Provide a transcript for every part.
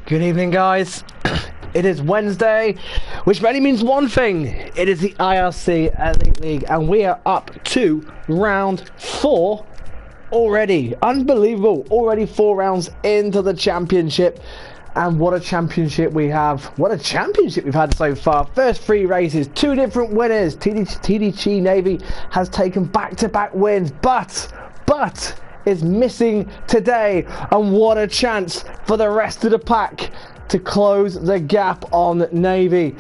Good evening, guys. It is Wednesday, which only means one thing. It is the IRC Elite League, and we are up to round 4 already. Unbelievable. Already 4 rounds into the championship. And what a championship we have. What a championship we've had so far. First 3 races, 2 different winners. TDC Navy has taken back-to-back wins, but is missing today. And what a chance for the rest of the pack to close the gap on Navy.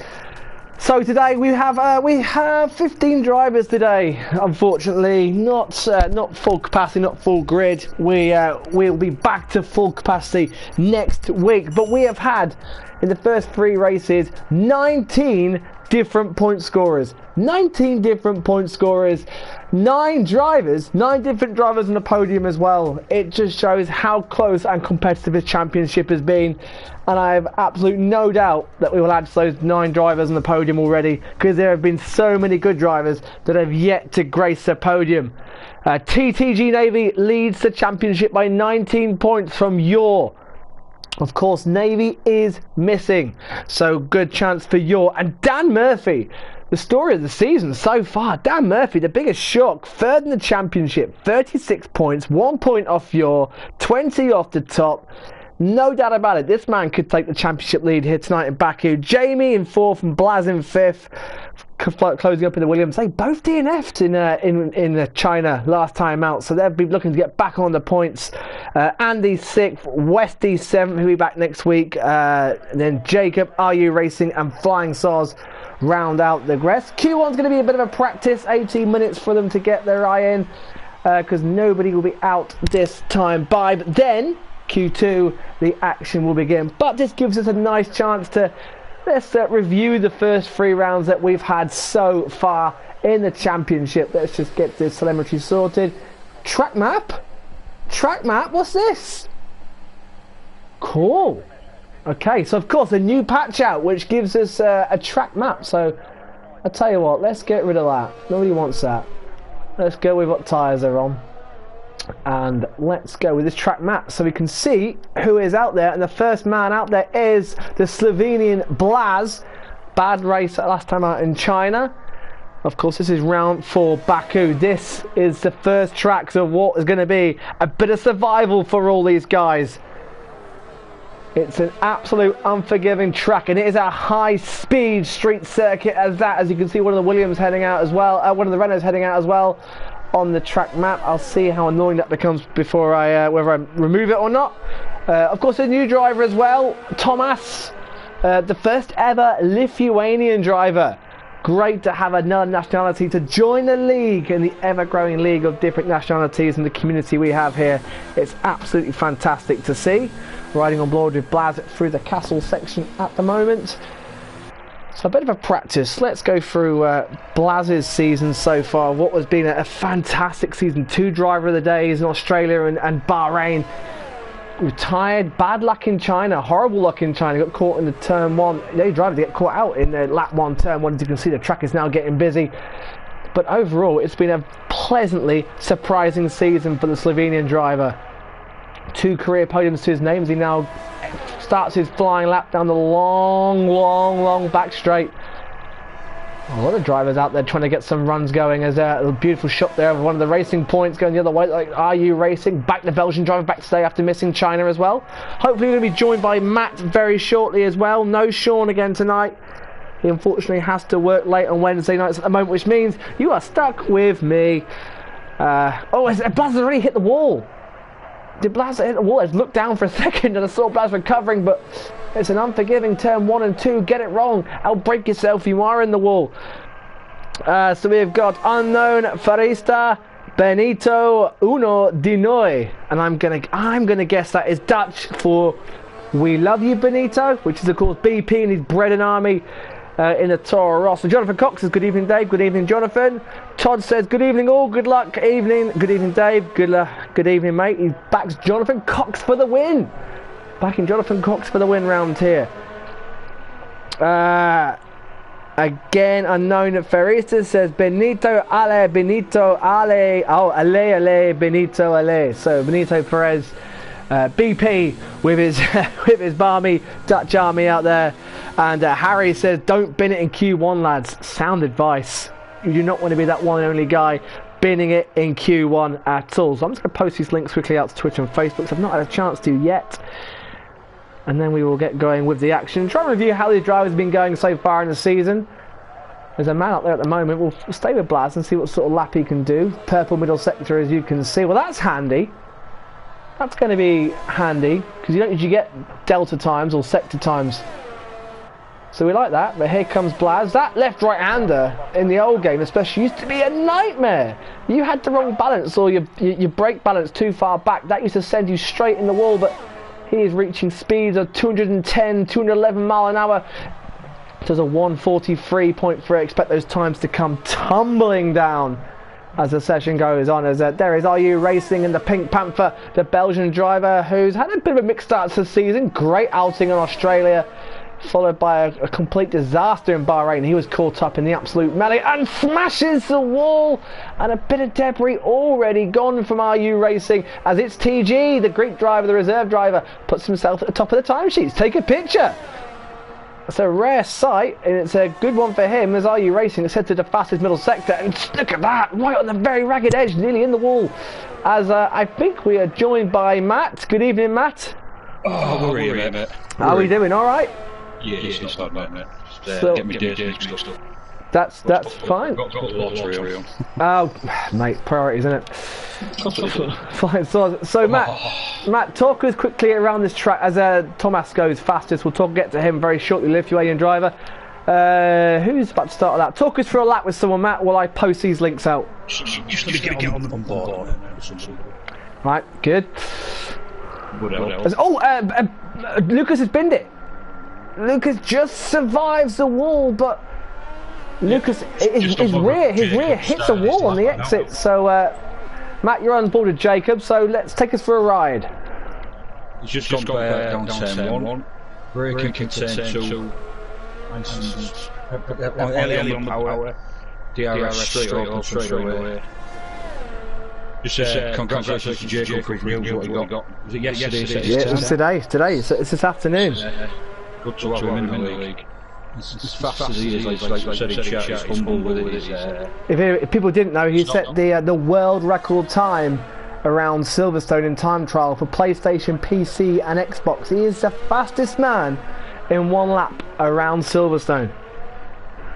So today we have 15 drivers today. Unfortunately, not full capacity, not full grid. We'll be back to full capacity next week. But we have had in the first 3 races 19 different point scorers. 19 different point scorers. 9 different drivers on the podium as well. It just shows how close and competitive this championship has been, and I have absolute no doubt that we will add to those 9 drivers on the podium already, because there have been so many good drivers that have yet to grace the podium. TTG Navy leads the championship by 19 points from Yor. Of course, Navy is missing, so good chance for Yor. And Dan Murphy, the story of the season so far. Dan Murphy, the biggest shock, 3rd in the championship, 36 points, 1 point off Yor, 20 off the top. No doubt about it, this man could take the championship lead here tonight in Baku. Jamie in 4th and Blaz in 5th, closing up in the Williams. They both DNF'd in China last time out, so they'll be looking to get back on the points. Andy 6th, Westy 7th, who'll be back next week. And then Jacob, RU Racing and Flying Soz round out the rest. Q1's going to be a bit of a practice, 18 minutes for them to get their eye in, because nobody will be out this time by. But then Q2, the action will begin. But this gives us a nice chance to let's review the first 3 rounds that we've had so far in the championship. Let's just get this telemetry sorted. Track map, what's this? Cool. Okay, so of course a new patch out which gives us a track map. So I tell you what, let's get rid of that. Nobody wants that. Let's go with what tyres are on, and let's go with this track map so we can see who is out there. And the first man out there is the Slovenian Blaz. Bad race last time out in China. Of course, this is round 4 Baku. This is the first tracks of what is going to be a bit of survival for all these guys. It's an absolute unforgiving track, and it is a high-speed street circuit as you can see one of the Williams heading out as well, one of the Renaults heading out as well on the track map. I'll see how annoying that becomes before whether I remove it or not. Of course, a new driver as well, Tomas, the first ever Lithuanian driver. Great to have another nationality to join the league, in the ever-growing league of different nationalities and the community we have here. It's absolutely fantastic to see. Riding on board with Blaz through the castle section at the moment. So a bit of a practice. Let's go through Blaz's season so far. What has been a fantastic season. 2 driver of the days in Australia and Bahrain. Retired. Bad luck in China. Horrible luck in China. Got caught in the turn 1. They driver to get caught out in the lap 1, turn 1. As you can see, the track is now getting busy. But overall, it's been a pleasantly surprising season for the Slovenian driver. 2 career podiums to his name as he now starts his flying lap down the long back straight. A lot of drivers out there trying to get some runs going. As a beautiful shot there of one of the racing points going the other way, like RU Racing. Back the Belgian driver back today after missing China as well. Hopefully we're going to be joined by Matt very shortly as well. No Sean again tonight. He unfortunately has to work late on Wednesday nights at the moment, which means you are stuck with me. Blaz has already hit the wall. Did Blaz hit the wall? I looked down for a second and I saw Blaz recovering, but it's an unforgiving turn 1 and 2. Get it wrong. Outbrake yourself. You are in the wall. So we've got unknown Farista Benito Uno di Noi, and I'm gonna guess that is Dutch for "We love you, Benito," which is of course BP and his bread and army. In the Toro Rosso. Jonathan Cox says, good evening, Dave. Good evening, Jonathan. Todd says, good evening, all. Good luck. Evening. Good evening, Dave. Good evening, mate. He backs Jonathan Cox for the win. Backing Jonathan Cox for the win round here. Again, unknown Ferista says, Benito Ale. Oh, Ale, Benito Ale. So, Benito Perez BP with his with his balmy Dutch army out there, and Harry says, "Don't bin it in Q1, lads." Sound advice. You do not want to be that one and only guy binning it in Q1 at all. So I'm just going to post these links quickly out to Twitter and Facebook, so I've not had a chance to yet. And then we will get going with the action. Try and review how the drive has been going so far in the season. There's a man up there at the moment. We'll stay with Blaz and see what sort of lap he can do. Purple middle sector, as you can see. Well, that's handy. That's going to be handy, because you don't usually get delta times or sector times. So we like that, but here comes Blaz. That left-right-hander in the old game especially used to be a nightmare. You had the wrong balance or your brake balance too far back. That used to send you straight in the wall, but he is reaching speeds of 210, 211 mile an hour. Does a 143.3. Expect those times to come tumbling down as the session goes on. As there is RU Racing and the Pink Panther, the Belgian driver who's had a bit of a mixed start to the season. Great outing in Australia, followed by a complete disaster in Bahrain. He was caught up in the absolute melee and smashes the wall, and a bit of debris already gone from RU Racing as it's TG, the Greek driver, the reserve driver, puts himself at the top of the timesheets. Take a picture. It's a rare sight, and it's a good one for him as RU Racing is head to the fastest middle sector, and look at that, right on the very ragged edge, nearly in the wall. As I think we are joined by Matt. Good evening, Matt. Oh, we're here, mate. How are we doing? All right? Yeah, it's not bad, mate. So, get me days mixed up. That's fine. Got the lottery on. Oh, mate, priorities, isn't it? Fine. So Matt, talk us quickly around this track as Thomas goes fastest. We'll get to him very shortly. Lithuanian driver. Who's about to start that? Talk us through a lap with someone, Matt, while I post these links out. Just let me get on board. Right, good. What else? Oh, Lucas has binned it. Lucas just survives the wall, but Lucas, his rear hits a wall on the exit. So, Matt, you're on board with Jacob, so let's take us for a ride. He's just gone down turn 1, braking in turn 2, early on the power, DRS straight away. Just congratulations to Jacob for his news, what he got. Was it yesterday? Yeah, it's today. It's this afternoon. Good to have him in the league. As fast as he is, like I said in chat, he's humble with it. If people didn't know, he set the world record time around Silverstone in time trial for PlayStation, PC and Xbox. He is the fastest man in one lap around Silverstone.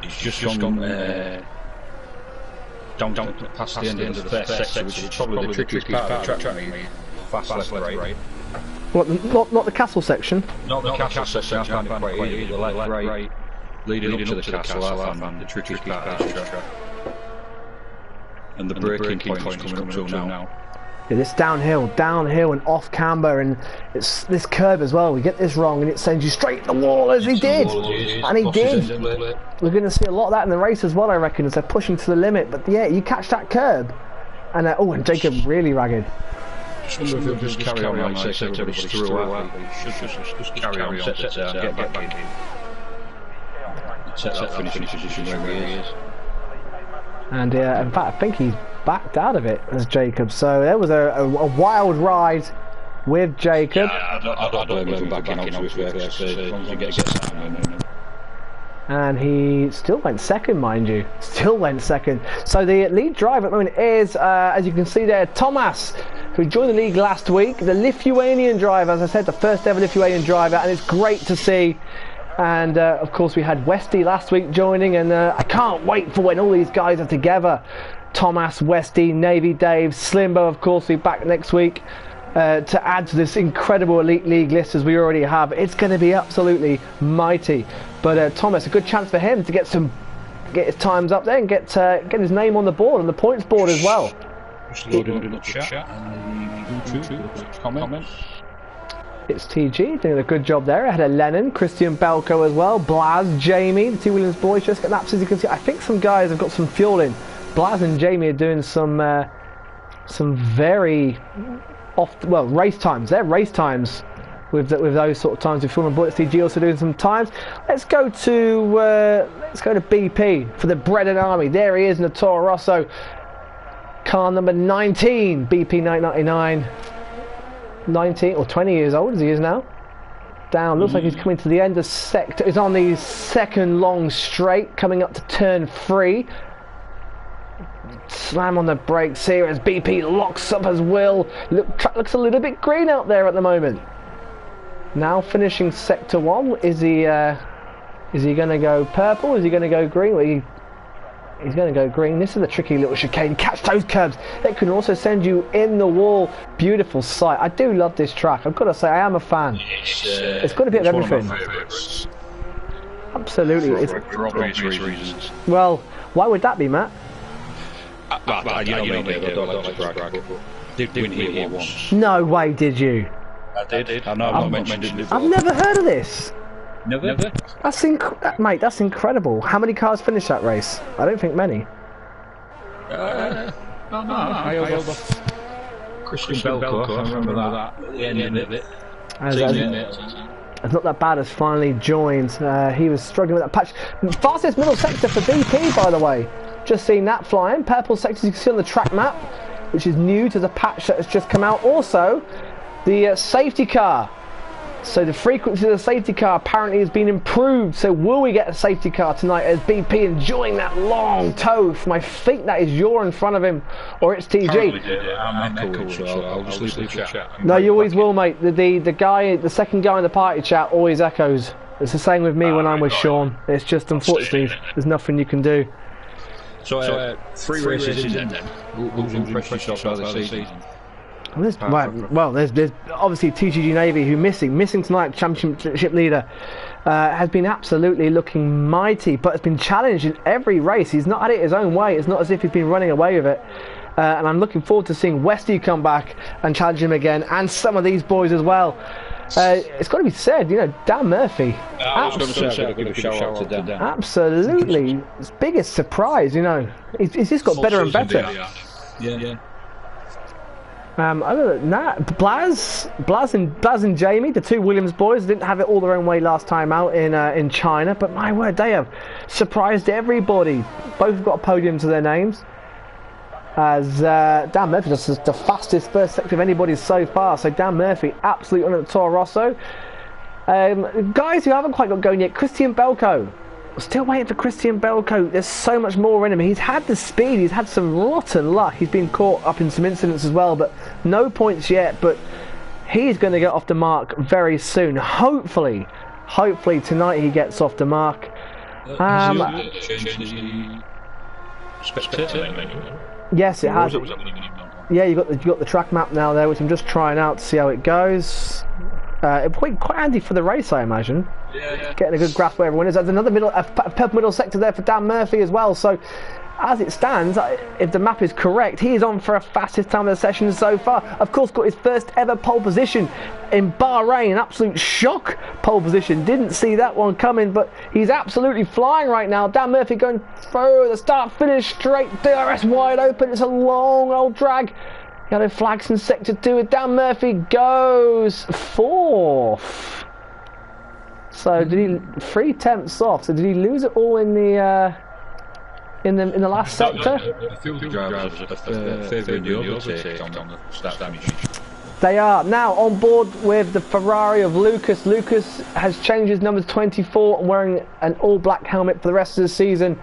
He's just gone down past the end of the first sector, which is probably the trickiest part of the track. Fast left, right. What? Not the castle section. Not the castle section. I can't quite easy. The left, right, leading up to the castle. I found the trickiest part of the track. And the braking point is coming up to now. Yeah, this downhill and off camber, and it's this curve as well. We get this wrong, and it sends you straight at the wall as he did, and he did. We're going to see a lot of that in the race as well, I reckon, as they're pushing to the limit. But yeah, you catch that curb, and and Jacob really ragged. I wonder if he'll just carry on like say everybody's through out. He should just carry on, set it down, get back in. Set that finishing position where he is. And in fact, I think he's backed out of it as Jacob. So there was a wild ride with Jacob. Yeah, I don't blame him for backing out, to be fair. As long as he gets time. And he still went second, mind you. Still went second. So the lead driver at the moment is, as you can see there, Thomas, who joined the league last week. The Lithuanian driver, as I said, the first ever Lithuanian driver, and it's great to see. And of course we had Westy last week joining, and I can't wait for when all these guys are together. Thomas, Westy, Navy Dave, Slimbo, of course, will be back next week to add to this incredible elite league list as we already have. It's going to be absolutely mighty. But Thomas, a good chance for him to get his times up there and get his name on the board, on the points board as well. Just loading in the chat and YouTube comments. It's TG doing a good job there. I had a Lennon, Christian Belko as well, Blaz, Jamie, the two Williams boys just getting laps, as you can see. I think some guys have got some fuel in. Blaz and Jamie are doing some very race times. They're race times with those sort of times. With fuel and bullets, TG also doing some times. Let's go to BP for the Brennan Army. There he is in the Toro Rosso. Car number 19, BP 999. 19 or 20 years old as he is now. Down, looks like he's coming to the end of sector. He's on the second long straight, coming up to turn 3. Slam on the brakes here as BP locks up as well. Track looks a little bit green out there at the moment. Now finishing sector 1. Is he going to go purple? Is he going to go green? Well, he's going to go green. This is a tricky little chicane. Catch those curbs. That can also send you in the wall. Beautiful sight. I do love this track. I've got to say, I am a fan. It's got a bit of everything. Absolutely. For obvious reasons. Well, why would that be, Matt? I don't like to brag. Did win here once. No way, did you? I did. I know I've not mentioned it before. I've never heard of this. Never? That's mate, that's incredible. How many cars finished that race? I don't think many. I held off Christian Belko, I remember that at the end of it. It's not that bad as finally joined. He was struggling with that patch. Fastest middle sector for BP, by the way. Just seen that flying. Purple sector you can see on the track map, which is new to the patch that has just come out. Also, the safety car. So the frequency of the safety car apparently has been improved. So will we get a safety car tonight as BP enjoying that long tow from, I think that is you're in front of him, or it's TG. I'm echoing, so I'll just leave the chat. No, you always will, mate. The second guy in the party chat always echoes. It's the same with me when I'm with Sean. It's just, unfortunately, there's nothing you can do. So 3 races in then. Who's impressed yourself by the season? There's obviously TGG Navy, who missing tonight, championship leader, has been absolutely looking mighty, but has been challenged in every race. He's not had it his own way. It's not as if he's been running away with it. And I'm looking forward to seeing Westy come back and challenge him again, and some of these boys as well. It's got to be said, Dan Murphy. I was going to say, give a shout out to Dan. Absolutely, his biggest surprise. He's just got better and better. Yeah. Other than that, Blaz and Jamie, the two Williams boys, didn't have it all their own way last time out in China, but my word, they have surprised everybody. Both have got a podium to their names. As Dan Murphy is the fastest first sector of anybody so far, so Dan Murphy absolutely on the Toro Rosso. Guys who haven't quite got going yet, Christian Belko. Still waiting for Christian Belko. There's so much more in him. He's had the speed, he's had some rotten luck. He's been caught up in some incidents as well, but no points yet. But he's going to get off the mark very soon. Hopefully tonight he gets off the mark. Yes, it has. Yeah, you got the track map now there, which I'm just trying out to see how it goes. It'll be quite handy for the race, I imagine. Yeah. Getting a good grasp where everyone is. There's another purple middle sector there for Dan Murphy as well. So, as it stands, if the map is correct, he is on for a fastest time of the session so far. Of course, got his first ever pole position in Bahrain. An absolute shock pole position. Didn't see that one coming, but he's absolutely flying right now. Dan Murphy going through the start-finish straight. DRS wide open. It's a long old drag. Yellow flags in sector 2 with Dan Murphy goes 4th. So did he 3 tenths off? So did he lose it all in the last sector? I feel the drivers are favouring the overtake on the start finish. They are now on board with the Ferrari of Lucas. Lucas has changed his number to 24 and wearing an all-black helmet for the rest of the season,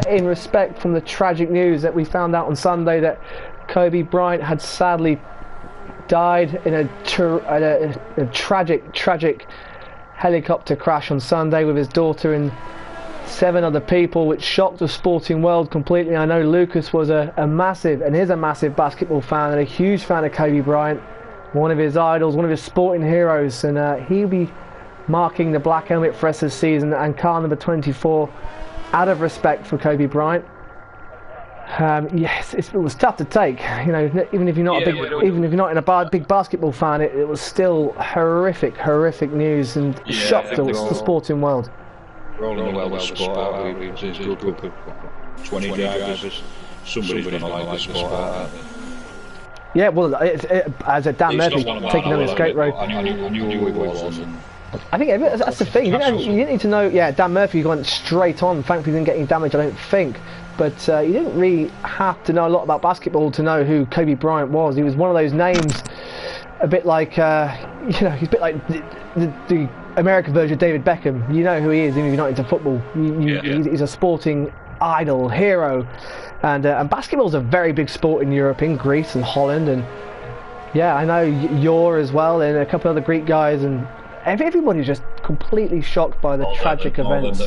in respect from the tragic news that we found out on Sunday that Kobe Bryant had sadly died in a tragic helicopter crash on Sunday with his daughter and 7 other people, which shocked the sporting world completely. I know Lucas was a massive basketball fan and a huge fan of Kobe Bryant, one of his idols, one of his sporting heroes, and he'll be marking the black helmet for us this season and car number 24 out of respect for Kobe Bryant. Yes, it was tough to take. Even if you're not even if you're not in a big basketball fan, it was still horrific news and shocked the sporting world. Rolling well the sport out. There's a group of 20 drivers. Somebody's going to like the sport out. Yeah, well, as a Dan Murphy taking on the skate road. I knew who it was. I think that's the thing. You didn't need to know. Yeah, Dan Murphy went straight on. Thankfully, didn't get any damage, I don't think. But you didn't really have to know a lot about basketball to know who Kobe Bryant was. He was one of those names a bit like he's a bit like the American version of David Beckham. You know who he is, even if you're not into football. He's a sporting idol, hero, and basketball is a very big sport in Europe, in Greece and Holland, and yeah, I know you're as well, and a couple of other Greek guys, and everybody's just completely shocked by the tragic events.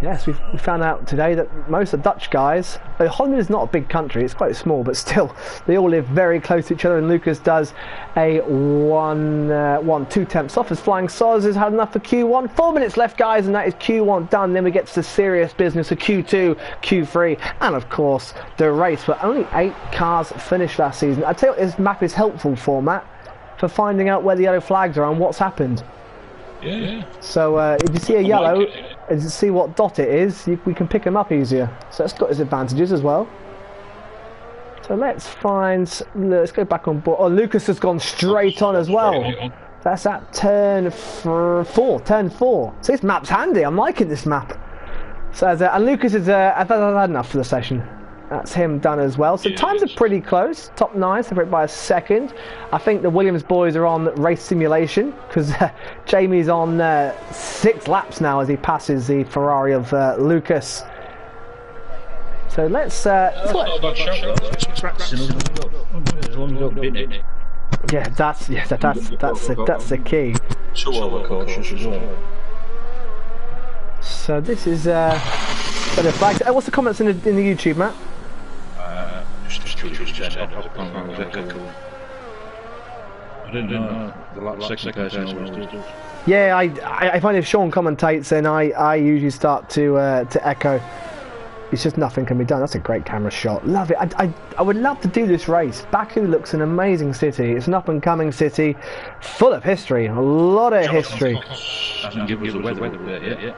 Yes, we found out today that most of the Dutch guys, Holland is not a big country, it's quite small, but still, they all live very close to each other, and Lucas does a 1-2 off as Flying Soz has had enough for Q1. 4 minutes left, guys, and that is Q1 done. Then we get to the serious business of Q2, Q3, and of course, the race, but only 8 cars finished last season. I tell you what, this map is helpful for, Matt, for finding out where the yellow flags are and what's happened. Yeah. So if you see a yellow, and see what dot it is, we can pick them up easier. So that's got its advantages as well. So let's go back on board. Oh, Lucas has gone straight on as well. That's at turn 4. So this map's handy. I'm liking this map. So and Lucas is I've had enough for the session. That's him done as well. So times are pretty close. Top 9, separated by a second. I think the Williams boys are on race simulation because Jamie's on 6 laps now as he passes the Ferrari of Lucas. So let's. That's the key. So this is the flags. What's the comments in the YouTube, Matt? I didn't know the second person. Yeah, I find if Sean commentates, then I usually start to echo. It's just nothing can be done. That's a great camera shot. Love it. I would love to do this race. Baku looks an amazing city. It's an up and coming city, full of history. A lot of history. Hasn't given us the weather yet.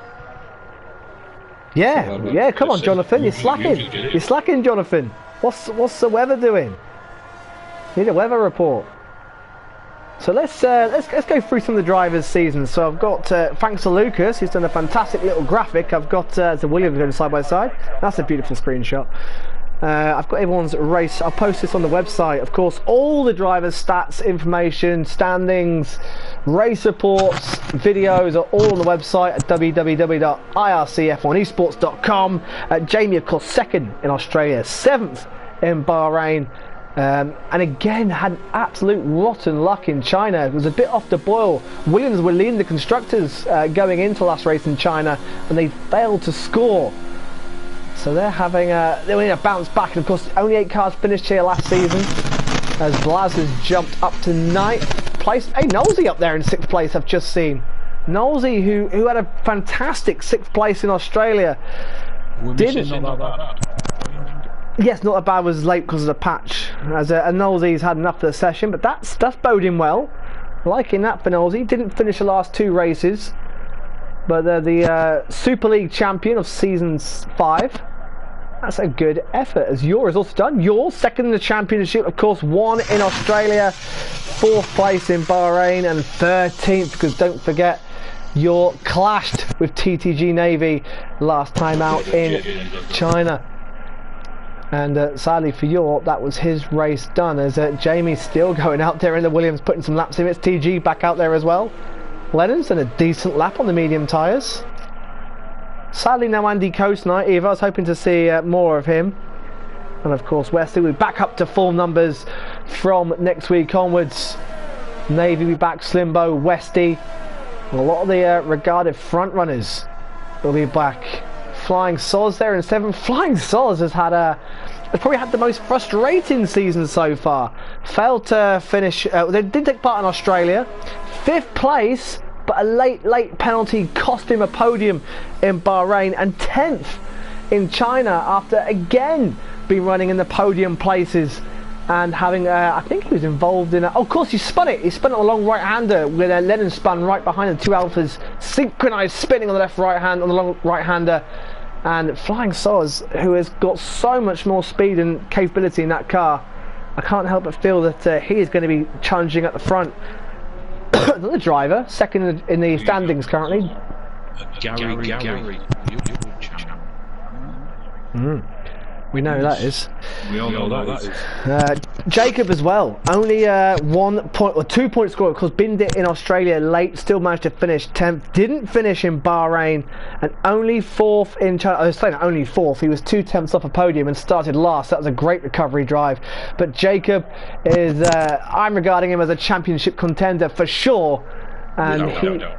Yeah. Come on, Jonathan. You're slacking. You're slacking, Jonathan. What's the weather doing? Need a weather report. So let's go through some of the drivers' seasons. So I've got thanks to Lucas, who's done a fantastic little graphic. I've got the Williams going side by side. That's a beautiful screenshot. I've got everyone's race. I'll post this on the website. Of course, all the drivers' stats, information, standings, race reports, videos are all on the website at www.ircf1esports.com. Jamie, of course, 2nd in Australia, 7th in Bahrain. And again, had absolute rotten luck in China. It was a bit off the boil. Williams were leading the constructors going into last race in China, and they failed to score. So they're having a bounce back. And of course, only 8 cars finished here last season, as Blaz has jumped up to 9th place. Hey, Knowlesy up there in 6th place. I've just seen Knowlesy, who had a fantastic 6th place in Australia. Yes, not that bad, was late because of the patch. As Knowlesy's had enough for the session, but that's boding well. Liking that for Knowlesy. Didn't finish the last 2 races, but they're the Super League champion of season 5. That's a good effort. As Yor is also done. Yor 2nd in the championship, of course, 1 in Australia, 4th place in Bahrain, and 13th, because don't forget, Yor clashed with TTG Navy last time out in China. And sadly for York, that was his race done, as Jamie's still going out there in the Williams, putting some laps in. It's TG back out there as well. Lennon's done a decent lap on the medium tyres. Sadly no Andy Coast tonight either. I was hoping to see more of him. And of course Wesley will be back up to full numbers from next week onwards. Navy will be back, Slimbo, Westy. And a lot of the regarded front runners will be back. Flying Soz there in 7th. Flying Soz has probably had the most frustrating season so far. Failed to finish. They did take part in Australia. 5th place, but a late penalty cost him a podium in Bahrain, and 10th in China after again being running in the podium places and having. I think he was involved in. Of course, he spun it. He spun it on the long right-hander with Lennon spun right behind the 2 Alphas, synchronised spinning on the left right hand on the long right-hander. And Flying Soz, who has got so much more speed and capability in that car, I can't help but feel that he is going to be challenging at the front. Another driver, 2nd in the standings currently. Gary. We know who that is. We all know that is. Jacob as well. Only 1 point or 2 point score because binned it in Australia late. Still managed to finish 10th. Didn't finish in Bahrain, and only 4th in China. I was saying only 4th. He was 2/10 off a podium and started last. That was a great recovery drive. But Jacob is. I'm regarding him as a championship contender for sure. And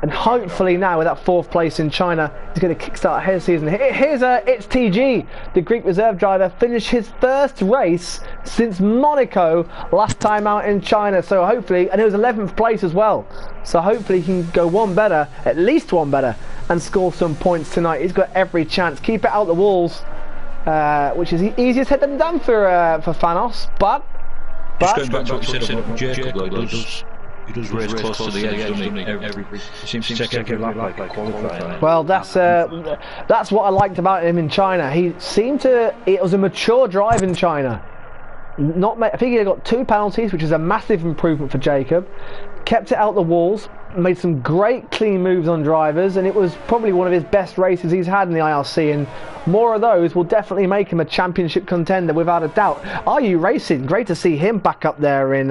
and hopefully now with that 4th place in China, he's going to kickstart his season. Here's it's TG, the Greek reserve driver, finished his first race since Monaco last time out in China. So hopefully, and it was 11th place as well. So hopefully he can go one better, at least one better, and score some points tonight. He's got every chance. Keep it out the walls, which is easier said than done for Fanos. But just going back to what you said about Jacob, he does race close to the edge, doesn't he? He seems to take every lap like a qualifier. Well, that's what I liked about him in China. He seemed to. It was a mature drive in China. I think he got 2 penalties, which is a massive improvement for Jacob. Kept it out the walls, made some great clean moves on drivers, and it was probably one of his best races he's had in the IRC, and more of those will definitely make him a championship contender without a doubt. Are You Racing? Great to see him back up there in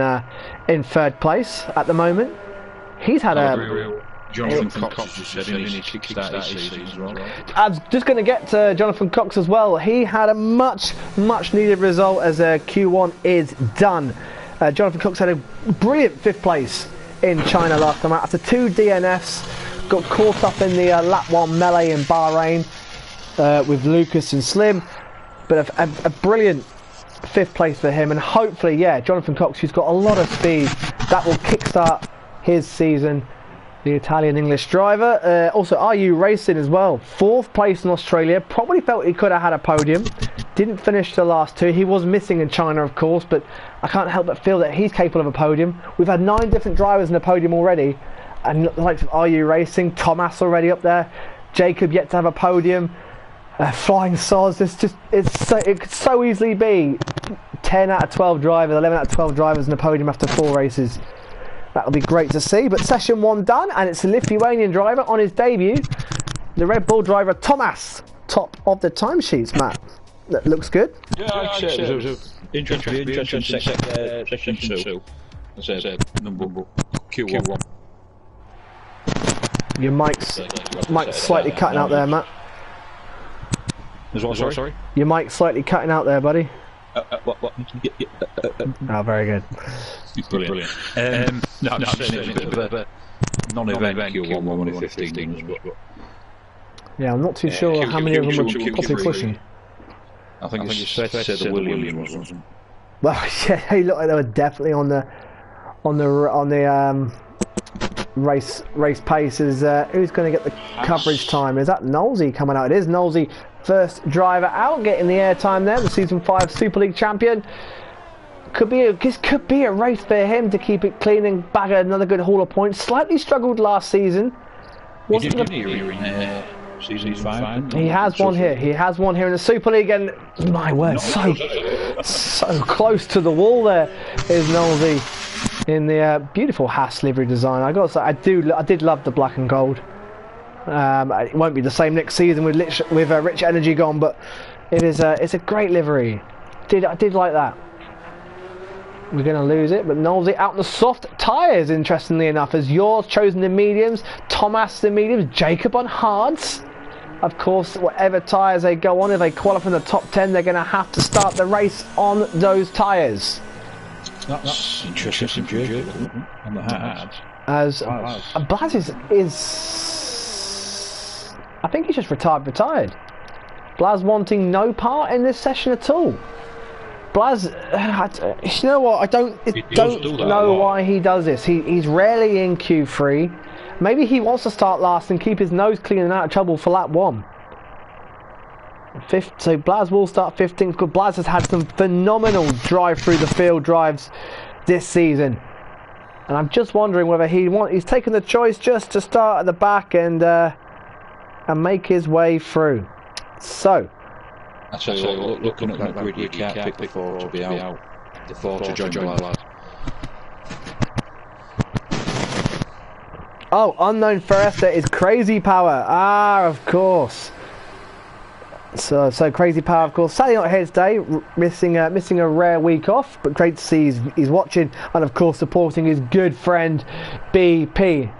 3rd place at the moment. He's had Jonathan Cox just said he kickstarted his season as well. I was just going to get to Jonathan Cox as well. He had a much needed result as Q1 is done. Jonathan Cox had a brilliant 5th place in China last time out after 2 DNFs. Got caught up in the lap 1 melee in Bahrain with Lucas and Slim, but a brilliant 5th place for him, and hopefully, yeah, Jonathan Cox, who's got a lot of speed, that will kickstart his season. The Italian-English driver. Also, Are You Racing as well? 4th place in Australia. Probably felt he could have had a podium. Didn't finish the last 2. He was missing in China, of course, but I can't help but feel that he's capable of a podium. We've had 9 different drivers in the podium already, and the likes of Are You Racing, Thomas already up there, Jacob yet to have a podium. Flying Soz. It could so easily be 10 out of 12 drivers, 11 out of 12 drivers in the podium after 4 races. That'll be great to see. But session 1 done, and it's a Lithuanian driver on his debut. The Red Bull driver Thomas, top of the timesheets, Matt. That looks good. Yeah, it was interesting session 2. That's number Q1. Your mic's slightly cutting out there, Matt. As well, sorry? Your mic's slightly cutting out there, buddy. What? Oh, very good. Brilliant. No, I'm just saying it was a bit of a non-event Q1 one of 15. Yeah, I'm not too sure how many of them were possibly pushing. I think it's fair to say the Williams wasn't. Well, yeah, they looked like they were definitely on the race paces. Who's going to get the coverage time? Is that Knowlesy coming out? It is Knowlesy, first driver out, getting the airtime there. The Season 5 Super League champion. This could be a race for him to keep it clean and bag another good haul of points. Slightly struggled last season. Didn't he in Season 5? He has one here. He has one here in the Super League, and my word, so close to the wall there is Knowlesy in the beautiful Haas livery design. I got to say, I did love the black and gold. It won't be the same next season with Rich Energy gone, but it's a great livery. I did like that. We're going to lose it, but Knowlesy out in the soft tyres, interestingly enough, as yours chosen the mediums, Thomas the mediums, Jacob on hards. Of course, whatever tyres they go on, if they qualify in the top 10, they're going to have to start the race on those tyres. That's interesting, Jacob, on the hards. As Blaz is I think he's just retired. Blaz wanting no part in this session at all. Blaz, you know what? I don't know why he does this. He's rarely in Q3. Maybe he wants to start last and keep his nose clean and out of trouble for lap 1. So Blaz will start 15th because Blaz has had some phenomenal drive through the field drives this season. And I'm just wondering whether he's taken the choice just to start at the back and make his way through. So. Actually, looking at that grid, you can't pick the 4 to be out. The 4 to join Blaz. Oh, Unknown Forester is Crazy Power. Ah, of course. So Crazy Power, of course, sadly not here today, missing a rare week off, but great to see he's watching and of course supporting his good friend BP,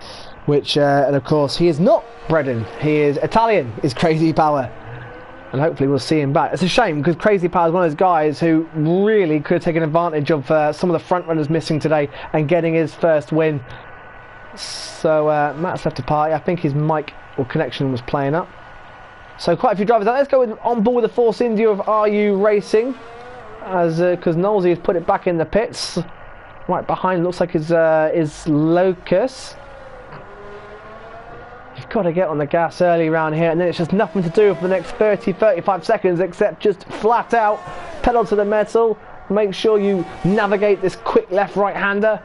which and of course he is not Breton, he is Italian, is Crazy Power, and hopefully we'll see him back. It's a shame because Crazy Power is one of those guys who really could have taken advantage of some of the front runners missing today and getting his first win. So Matt's left to party. I think his mic or connection was playing up. So quite a few drivers out. Let's go on board the Force India of RU Racing, as because Knowlesy has put it back in the pits. Right behind, looks like is Locus. You've got to get on the gas early around here, and then it's just nothing to do for the next 30-35 seconds except just flat out pedal to the metal. Make sure you navigate this quick left-right hander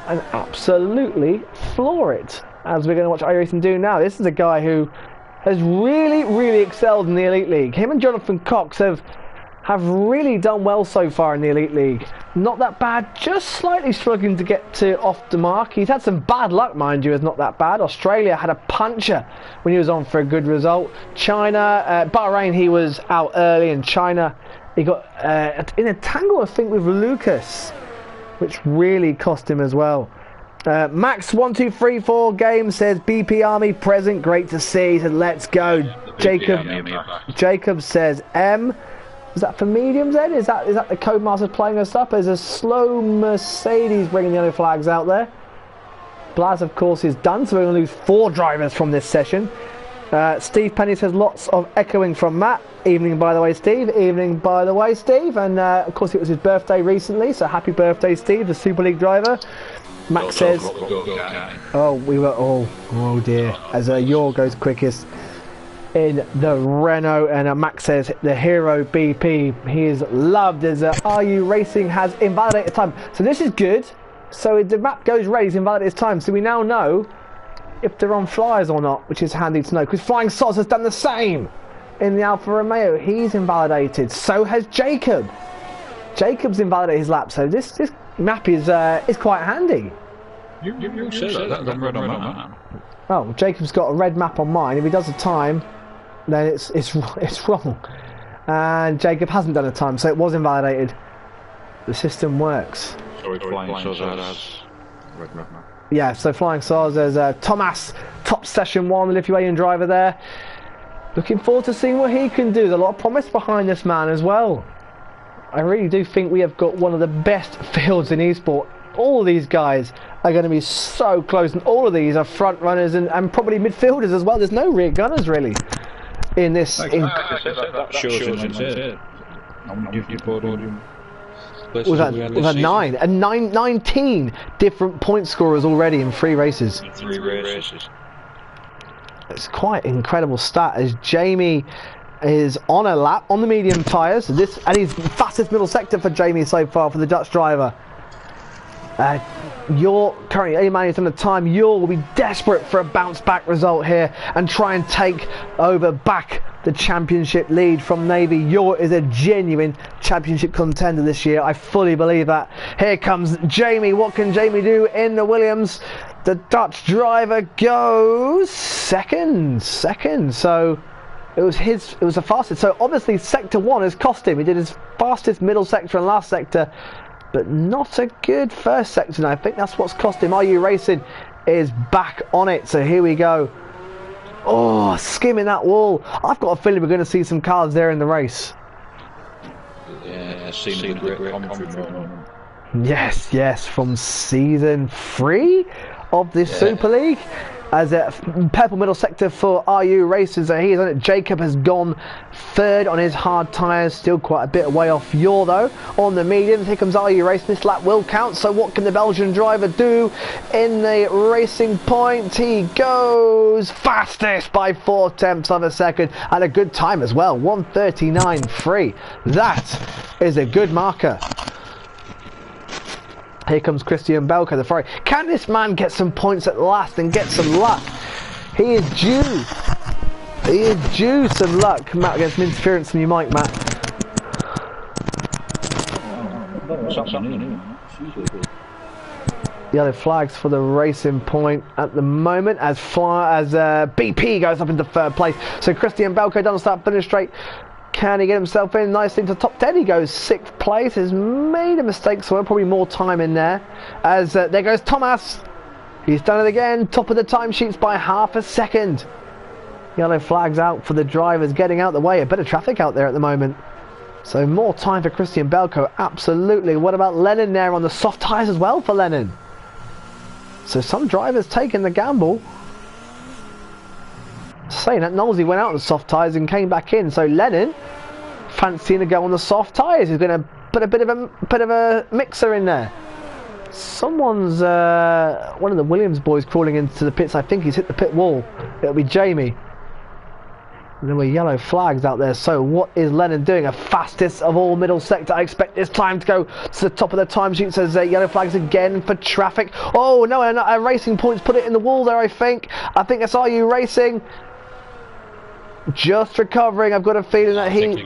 and absolutely floor it, as we're going to watch RU Racing do now. This is a guy who has really excelled in the Elite League. Him and Jonathan Cox have really done well so far in the Elite League. Not that bad, just slightly struggling to get to off the mark. He's had some bad luck, mind you, is not that bad. Australia had a puncher when he was on for a good result. China, Bahrain, he was out early, and China, he got in a tangle, I think, with Lucas, which really cost him as well. Max1234 game says BP Army present, great to see. He said let's go. Jacob says M. Is that for mediums then? Is that the Codemasters playing us up? There's a slow Mercedes bringing the yellow flags out there. Blaz of course is done, so we're going to lose 4 drivers from this session. Steve Penny says lots of echoing from Matt. Evening by the way Steve, evening by the way Steve, and of course it was his birthday recently, so happy birthday Steve, the Super League driver. Max says, oh dear, as Yor goes quickest in the Renault, and Max says the hero BP, he is loved as RU Racing has invalidated time. So this is good, so if the map goes red, he's invalidated his time, so we now know if they're on flyers or not, which is handy to know, because Flying Soz has done the same in the Alfa Romeo. He's invalidated, so has Jacob. Jacob's invalidated his lap, so this map is quite handy. You say that red on map. Oh, Jacob's got a red map on mine. If he does a time, then it's wrong. And Jacob hasn't done a time, so it was invalidated. The system works. So Flying Soz has red map. Yeah, so Flying Soz, there's Thomas, top session 1, the Lithuanian driver there. Looking forward to seeing what he can do. There's a lot of promise behind this man as well. I really do think we have got one of the best fields in eSport. All of these guys are going to be so close, and all of these are front runners and probably midfielders as well. There's no rear gunners really in this. We've had 19 different point scorers already in 3 races. 3 races. It's quite an incredible stat, as Jamie is on a lap on the medium tyres. And he's fastest middle sector for Jamie so far for the Dutch driver. You're currently 80 minutes on the time. You'll be desperate for a bounce back result here and try and take over back the championship lead from Navy. Yor is a genuine championship contender this year. I fully believe that. Here comes Jamie. What can Jamie do in the Williams? The Dutch driver goes second. So it was the fastest. So obviously sector 1 has cost him. He did his fastest middle sector and last sector, but not a good first sector. And I think that's what's cost him. RU Racing is back on it. So here we go. Oh, skimming that wall. I've got a feeling we're going to see some cars there in the race. Yeah, seen the great commentary. Yes, from season 3 of this Super League. As a purple middle sector for RU Racing, so he's on it. Jacob has gone 3rd on his hard tyres, still quite a bit away off Yor though. On the mediums, here comes RU Racing. This lap will count, so what can the Belgian driver do in the racing point? He goes fastest by 4/10 of a second, and a good time as well, 1:39.3. That is a good marker. Here comes Christian Belka, the Ferrari. Can this man get some points at last and get some luck? He is due. He is due some luck. Matt, get some interference from your mic, Matt. Yellow flags for the racing point at the moment as BP goes up into third place. So Christian Belko doesn't start finish straight. Can he get himself in nicely into top 10? He goes 6th place. Has made a mistake, so probably more time in there. As there goes Thomas. He's done it again. Top of the timesheets by half a second. Yellow flags out for the drivers getting out the way. A bit of traffic out there at the moment. So more time for Christian Belko. Absolutely. What about Lennon there on the soft tyres as well for Lennon? So some drivers taking the gamble. Saying that, Knowlesy went out on the soft tyres and came back in. So Lennon fancying to go on the soft tyres. He's going to put a bit of a mixer in there. Someone's one of the Williams boys crawling into the pits. I think he's hit the pit wall. It'll be Jamie. There were yellow flags out there. So what is Lennon doing? A fastest of all middle sector. I expect this time to go to the top of the timesheet. Says yellow flags again for traffic. Oh no, and Racing Points put it in the wall there. I think that's RU Racing. Just recovering. I've got a feeling that he.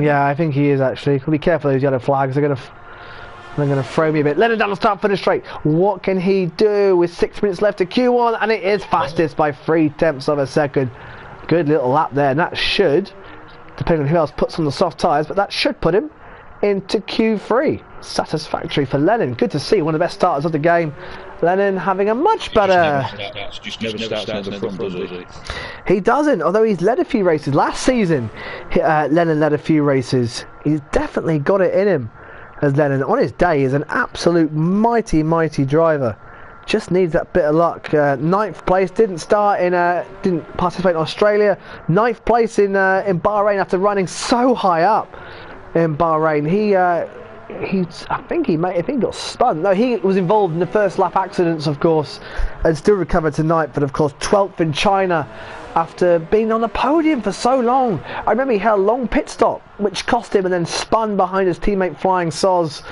Yeah, I think he is actually. Be careful of those yellow flags. They're gonna throw me a bit. Lennon down the start for the straight. What can he do with 6 minutes left to Q1? And it is fastest by 0.3 of a second. Good little lap there, and that should, depending on who else puts on the soft tyres, but that should put him into Q3. Satisfactory for Lennon. Good to see one of the best starters of the game. Lennon having a much better. Just never starts at the front, does he? He doesn't, although he's led a few races. Last season, Lennon led a few races. He's definitely got it in him. As Lennon, on his day, is an absolute mighty driver. Just needs that bit of luck. 9th place, didn't participate in Australia. 9th place in Bahrain after running so high up in Bahrain. I think he got spun. No, he was involved in the first lap accidents, of course, and still recovered tonight. But of course, 12th in China after being on the podium for so long. I remember he had a long pit stop, which cost him, and then spun behind his teammate Flying Soz,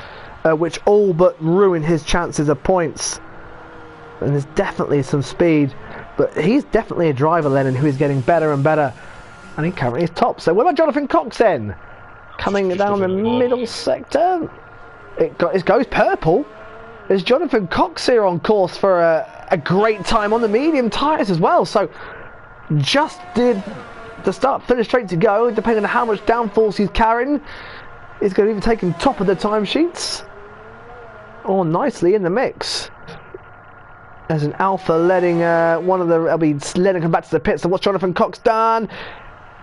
which all but ruined his chances of points. And there's definitely some speed, but he's definitely a driver, Lennon, who is getting better and better, and he currently is top. So what about Jonathan Cox then? Coming down the middle sector, it goes purple. There's Jonathan Cox here on course for a great time on the medium tyres as well. So just did the start finish straight to go, depending on how much downforce he's carrying. He's going to either take him top of the timesheets or nicely in the mix. There's an Alpha letting Lennon come back to the pit. So what's Jonathan Cox done?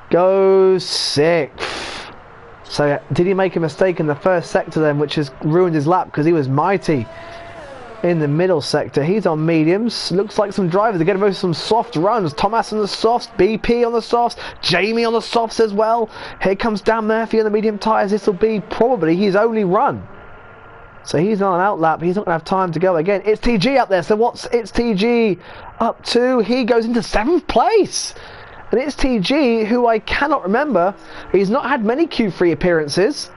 Goes 6th. So did he make a mistake in the first sector then, which has ruined his lap because he was mighty in the middle sector? He's on mediums. Looks like some drivers are going to move some soft runs. Thomas on the softs, BP on the softs, Jamie on the softs as well. Here comes Dan Murphy on the medium tyres. This will be probably his only run. So he's on an out lap. He's not going to have time to go again. It's TG up there. So what's It's TG up to? He goes into 7th place. And it's TG, who I cannot remember. He's not had many Q3 appearances.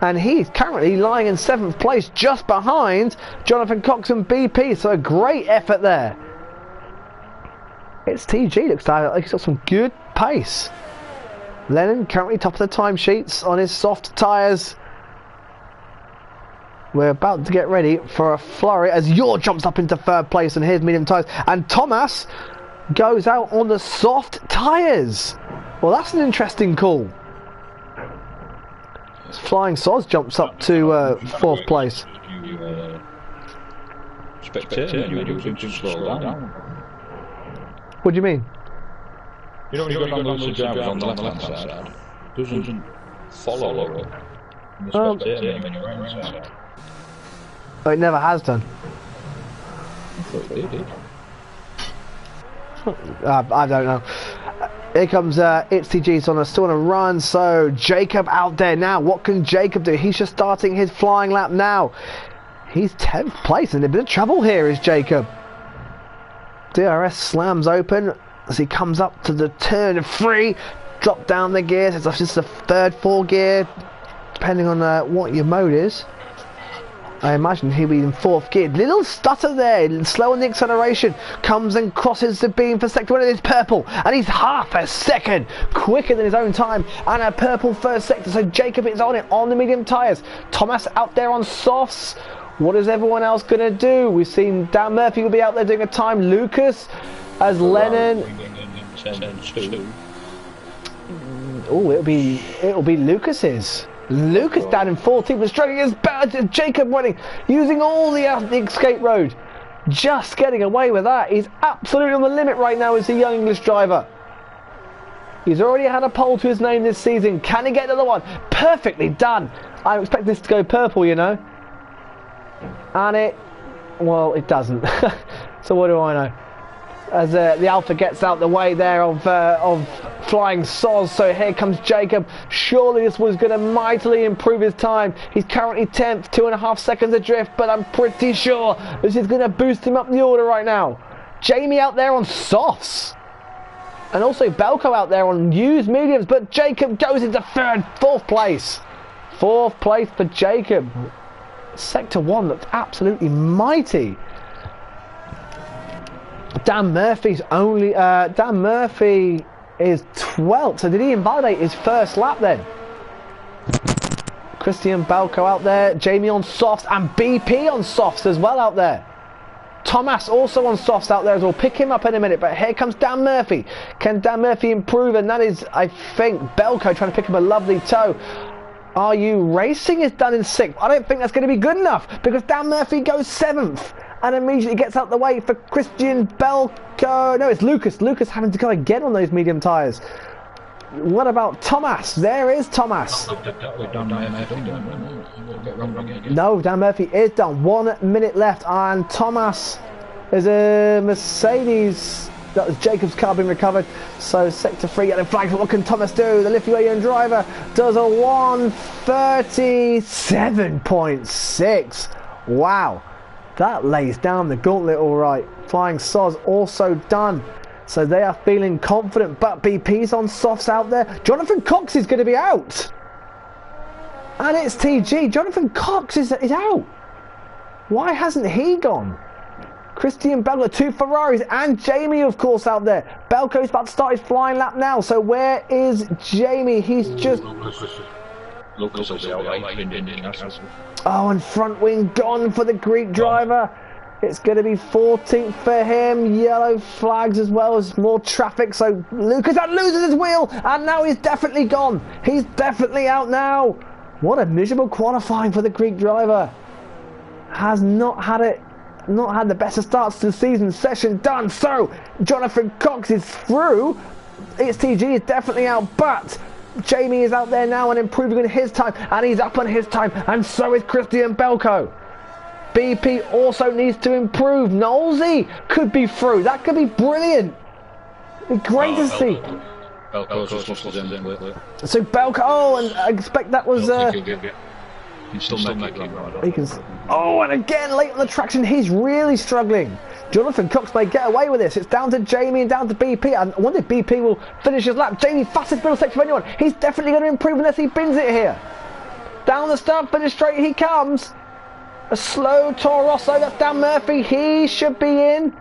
And he's currently lying in 7th place, just behind Jonathan Cox and BP. So a great effort there. It's TG looks like he's got some good pace. Lennon currently top of the timesheets on his soft tyres. We're about to get ready for a flurry as Yor jumps up into 3rd place on his medium tyres. And Thomas goes out on the soft tyres. Well, that's an interesting call. Flying Soz jumps up to 4th place. What do you mean? You know when you've got loads of drivers on the left-hand side, doesn't follow Oh, it never has done. I don't know. Here comes It's TG, still on a run. So Jacob out there now. What can Jacob do? He's just starting his flying lap now. He's 10th place, and a bit of trouble here is Jacob. DRS slams open as he comes up to the turn 3. Drop down the gears. It's just the 3rd, 4th gear, depending on what your mode is. I imagine he'll be in 4th gear. Little stutter there, slow on the acceleration. Comes and crosses the beam for sector 1. It's purple, and he's half a second quicker than his own time. And a purple 1st sector, so Jacob is on it on the medium tyres. Thomas out there on softs. What is everyone else going to do? We've seen Dan Murphy will be out there doing a time. Lucas as Lennon. Oh, it'll be Lucas's. Lucas down in 14th, but struggling against Jacob winning, using all the escape road. Just getting away with that. He's absolutely on the limit right now as a young English driver. He's already had a pole to his name this season. Can he get another one? Perfectly done. I expect this to go purple, you know. And well, it doesn't. So what do I know? As the Alpha gets out the way there of flying Soz, so here comes Jacob. Surely this was going to mightily improve his time. He's currently 10th, 2.5 seconds adrift, but I'm pretty sure this is going to boost him up the order right now. Jamie out there on softs. And also Belko out there on used mediums, but Jacob goes into fourth place. Fourth place for Jacob. Sector 1 looked absolutely mighty. Dan Murphy is 12th, so did he invalidate his first lap then? Christian Belko out there, Jamie on softs, and BP on softs as well out there. Thomas also on softs out there as well. Pick him up in a minute, but here comes Dan Murphy. Can Dan Murphy improve? And that is, I think, Belko trying to pick him a lovely toe. Are You Racing is done in 6th. I don't think that's going to be good enough because Dan Murphy goes 7th and immediately gets out the way for Christian Belko. No, it's Lucas. Lucas having to go again on those medium tyres. What about Thomas? There is Thomas. No, Dan Murphy is done. 1 minute left, and Thomas is a Mercedes. That was Jacob's car being recovered. So sector 3 getting flagged. What can Thomas do? The Lithuanian driver does a 1:37.6. Wow, that lays down the gauntlet all right. Flying Soz also done. So they are feeling confident, but BP's on softs out there. Jonathan Cox is going to be out. And it's TG. Jonathan Cox is out. Why hasn't he gone? Christian Belko, 2 Ferraris, and Jamie, of course, out there. Belko's about to start his flying lap now. So where is Jamie? He's just... Oh, and front wing gone for the Greek driver. It's going to be 14th for him. Yellow flags as well as more traffic. So Lucas loses his wheel, and now he's definitely gone. He's definitely out now. What a miserable qualifying for the Greek driver. Has not had the best of starts to the season. Session done. So Jonathan Cox is through. TG is definitely out, but Jamie is out there now and improving on his time, and he's up on his time, and so is Christian Belko. BP also needs to improve. Knowlesy could be through. That could be brilliant. It'd be great to see. So Belko, oh, and I expect that was oh, and again late on the traction, he's really struggling. Jonathan Cox may get away with this. It's down to Jamie and down to BP. I wonder if BP will finish his lap. Jamie, fastest middle section of anyone. He's definitely going to improve unless he bins it here. Down the start finish straight he comes. A slow Toro Rosso, that's Dan Murphy, he should be in.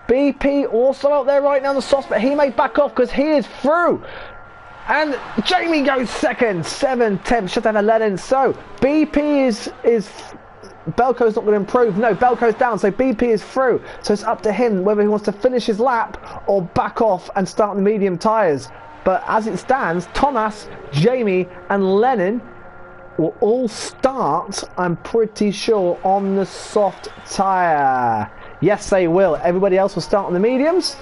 BP also out there right now on the softs, but he may back off because he is through. And Jamie goes second, 7/10, should have 11. So BP is Belko's not going to improve. No, Belko's down, so BP is through. So it's up to him whether he wants to finish his lap or back off and start the medium tyres. But as it stands, Thomas, Jamie and Lennon will all start, I'm pretty sure, on the soft tyre. Yes, they will. Everybody else will start on the mediums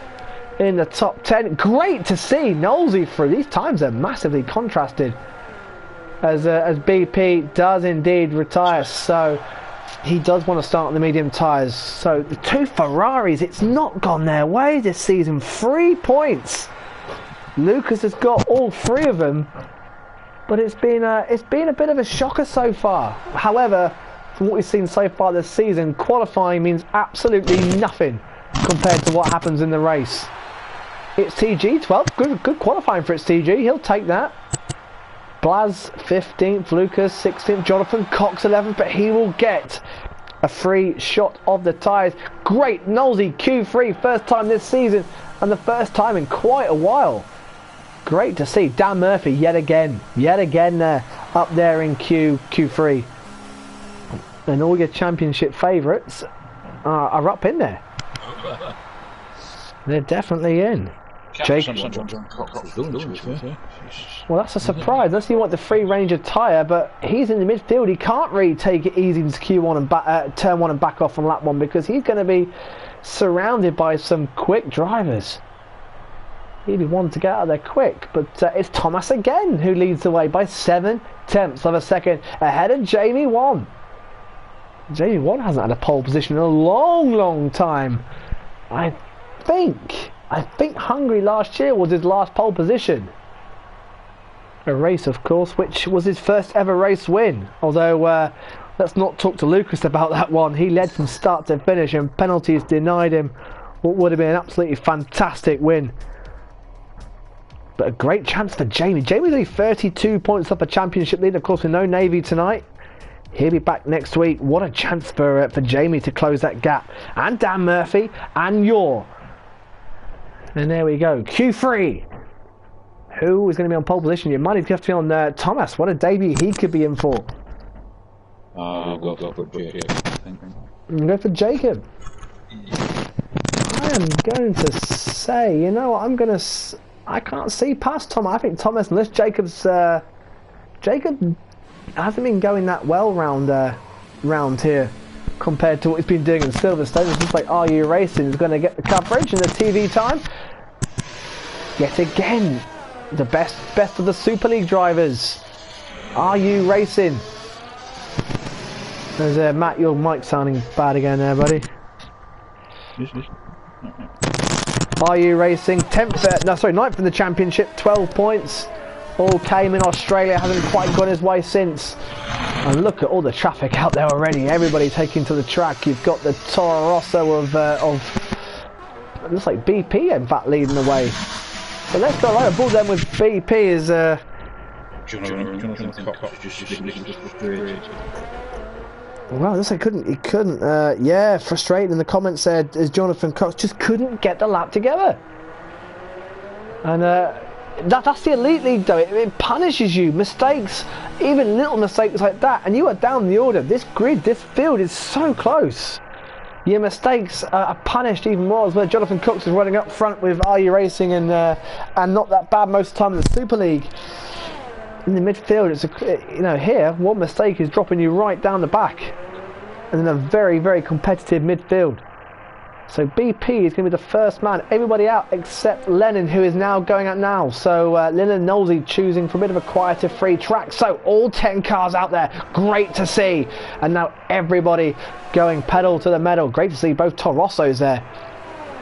in the top 10. Great to see Knowlesy through. These times are massively contrasted as BP does indeed retire. So he does want to start on the medium tyres. So the 2 Ferraris, it's not gone their way this season. 3 points. Lucas has got all 3 of them. But it's been a bit of a shocker so far. However, from what we've seen so far this season, qualifying means absolutely nothing compared to what happens in the race. It's TG 12th, good qualifying for TG. He'll take that. Blaz 15th, Lucas 16th, Jonathan Cox 11th, but he will get a free shot of the tyres. Great, Knowlesy Q3, first time this season and the first time in quite a while. Great to see. Dan Murphy yet again there up there in Q3. And all your championship favourites are up in there. They're definitely in. Jacob. Well, that's a surprise. Unless you want the free range of tyre, but he's in the midfield. He can't really take it easy into Q1 and turn 1 and back off on lap 1 because he's going to be surrounded by some quick drivers. He'd want to get out of there quick, but it's Thomas again who leads the way by 7/10 of a second ahead of Jamie 1. Jamie 1 hasn't had a pole position in a long time. I think Hungary last year was his last pole position. A race, of course, which was his first ever race win. Although, let's not talk to Lucas about that one. He led from start to finish and penalties denied him what would have been an absolutely fantastic win. But a great chance for Jamie. Jamie's only 32 points up a championship lead. Of course, with no Navy tonight. He'll be back next week. What a chance for Jamie to close that gap. And Dan Murphy and Yor. And there we go. Q3. Who is going to be on pole position? Your money's going to be on Thomas. What a debut he could be in for. I'll go for Jacob, I think. Go for Jacob. I am going to say, you know what, I can't see past Thomas. I think Thomas, unless Jacob hasn't been going that well round here compared to what he's been doing in Silverstone. It's just like, Are You Racing is going to get the coverage and the TV time. Yet again, the best of the Super League drivers. Are You Racing? There's Matt, your mic sounding bad again there, buddy. Are You Racing? 9th in the championship, 12 points. All came in Australia, hasn't quite gone his way since. And look at all the traffic out there already. Everybody taking to the track. You've got the Toro Rosso of it looks like BP in fact leading the way. So let's go right aboard then with BP is Jonathan Cox just Wow, this he couldn't. Yeah, frustrating. In the comments said is Jonathan Cox just couldn't get the lap together. And that's the Elite League though. It punishes you. Mistakes, even little mistakes like that, and you are down the order. This grid, this field is so close. Your mistakes are punished even more as well. Jonathan Cox is running up front with Are You Racing and not that bad most of the time in the Super League. In the midfield, it's here one mistake is dropping you right down the back, and in a very competitive midfield. So BP is going to be the first man. Everybody out except Lennon, who is now going out now. So Lennon and Knowlesy choosing for a bit of a quieter free track. So all 10 cars out there, great to see. And now everybody going pedal to the metal. Great to see both Torossos there.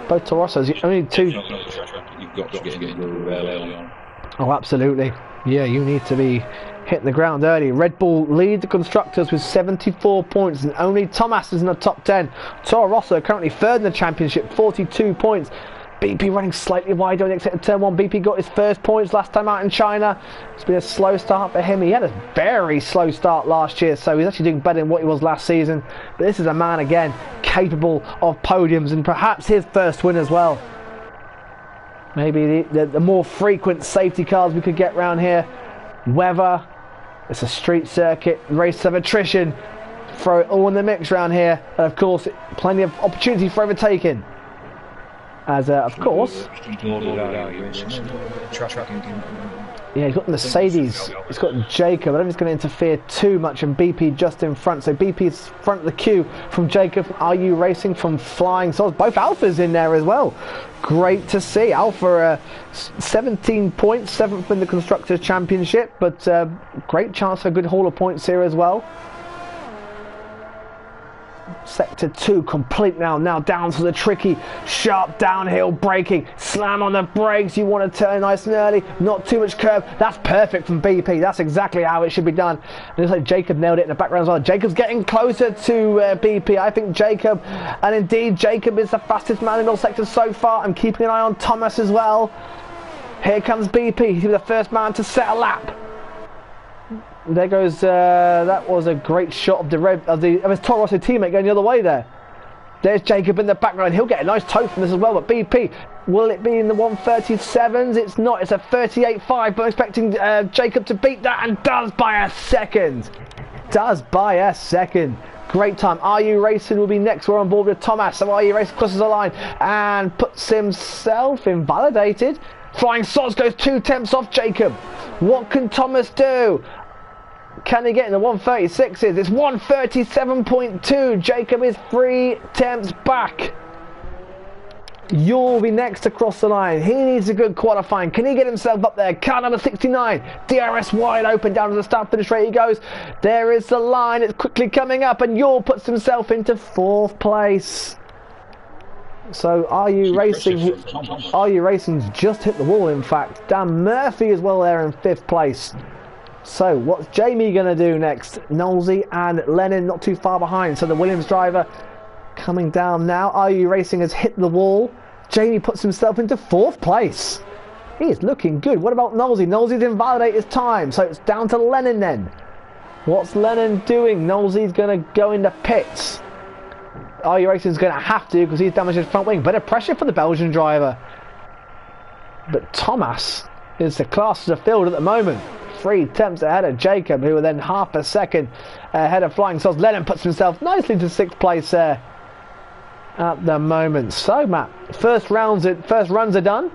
Both Torossos, only 2. You've got to get in early on. Oh, absolutely. Yeah, you need to be hitting the ground early. Red Bull lead the constructors with 74 points, and only Thomas is in the top 10. Toro Rosso currently third in the championship, 42 points. BP running slightly wide on the exit of turn 1. BP got his first points last time out in China. It's been a slow start for him. He had a very slow start last year, so he's actually doing better than what he was last season. But this is a man, again, capable of podiums and perhaps his first win as well. Maybe the more frequent safety cars we could get around here. Weather, it's a street circuit, race of attrition. Throw it all in the mix around here. And of course, plenty of opportunity for overtaking. As of course, yeah, he's got the Mercedes, he's got Jacob. I don't think it's going to interfere too much, and BP just in front. So BP's front of the queue from Jacob. Are You Racing from Flying Souls? Both Alphas in there as well. Great to see. Alpha 17 points, 7th in the Constructors' Championship, but great chance for a good haul of points here as well. Sector 2 complete now down to the tricky sharp downhill braking. Slam on the brakes, you want to turn nice and early, not too much curve. That's perfect from BP. That's exactly how it should be done. And it's like Jacob nailed it in the background as well. Jacob's getting closer to BP. I think Jacob, and indeed Jacob is the fastest man in all sectors so far. I'm keeping an eye on Thomas as well. Here comes BP. He'll be the first man to set a lap. There goes, that was a great shot of his Toro Rosso teammate going the other way there. There's Jacob in the background. He'll get a nice tow from this as well, but BP, will it be in the 137s? It's not, it's a 38.5, but I'm expecting Jacob to beat that, and does by a second. Great time. Are You Racing will be next. We're on board with Thomas. So Are You Racing crosses the line and puts himself invalidated. Flying Sods goes 2 tenths off Jacob. What can Thomas do? Can he get in the 136s? It's 137.2. Jacob is 3 tenths back. You'll be next to cross the line. He needs a good qualifying. Can he get himself up there? Car number 69. DRS wide open down to the start finish rate he goes. There is the line. It's quickly coming up, and Yule puts himself into 4th place. So Are You Racing? Are You Racing's just hit the wall. In fact, Dan Murphy as well there in 5th place. So what's Jamie going to do next? Knowlesy and Lennon not too far behind. So the Williams driver coming down now. Are You Racing has hit the wall. Jamie puts himself into 4th place. He is looking good. What about Knowlesy? Knowlesy's invalidated his time, so it's down to Lennon then. What's Lennon doing? Knowlesy's going to go into pits. Are You Racing's going to have to because he's damaged his front wing. Better pressure for the Belgian driver. But Thomas is the class of the field at the moment. 3 tenths ahead of Jacob, who are then half a second ahead of Flying Sods. Lennon puts himself nicely to 6th place there at the moment. So Matt, first runs are done.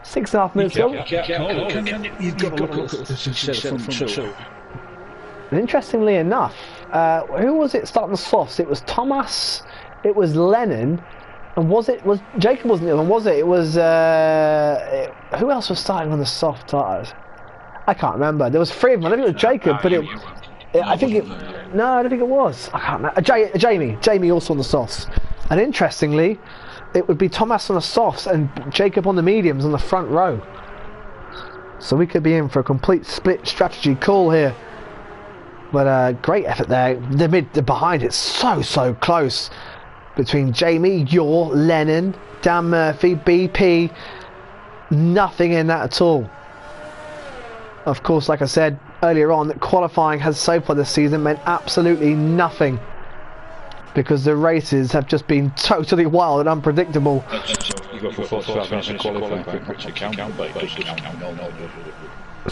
6.5 minutes gone. You've got to look at the success from two. And interestingly enough, who was it starting the softs? It was Thomas, it was Lennon, and was Jacob wasn't the other one, was it? It was who else was starting on the soft tires? I can't remember. There was 3 of them. I think it was Jacob, but I don't think it was. I can't remember. Jamie also on the softs. And interestingly, it would be Thomas on the softs and Jacob on the mediums on the front row. So we could be in for a complete split strategy call here. But great effort there. The behind it's so close between Jamie, Yor, Lennon, Dan Murphy, BP. Nothing in that at all. Of course, like I said earlier on, that qualifying has so far this season meant absolutely nothing because the races have just been totally wild and unpredictable.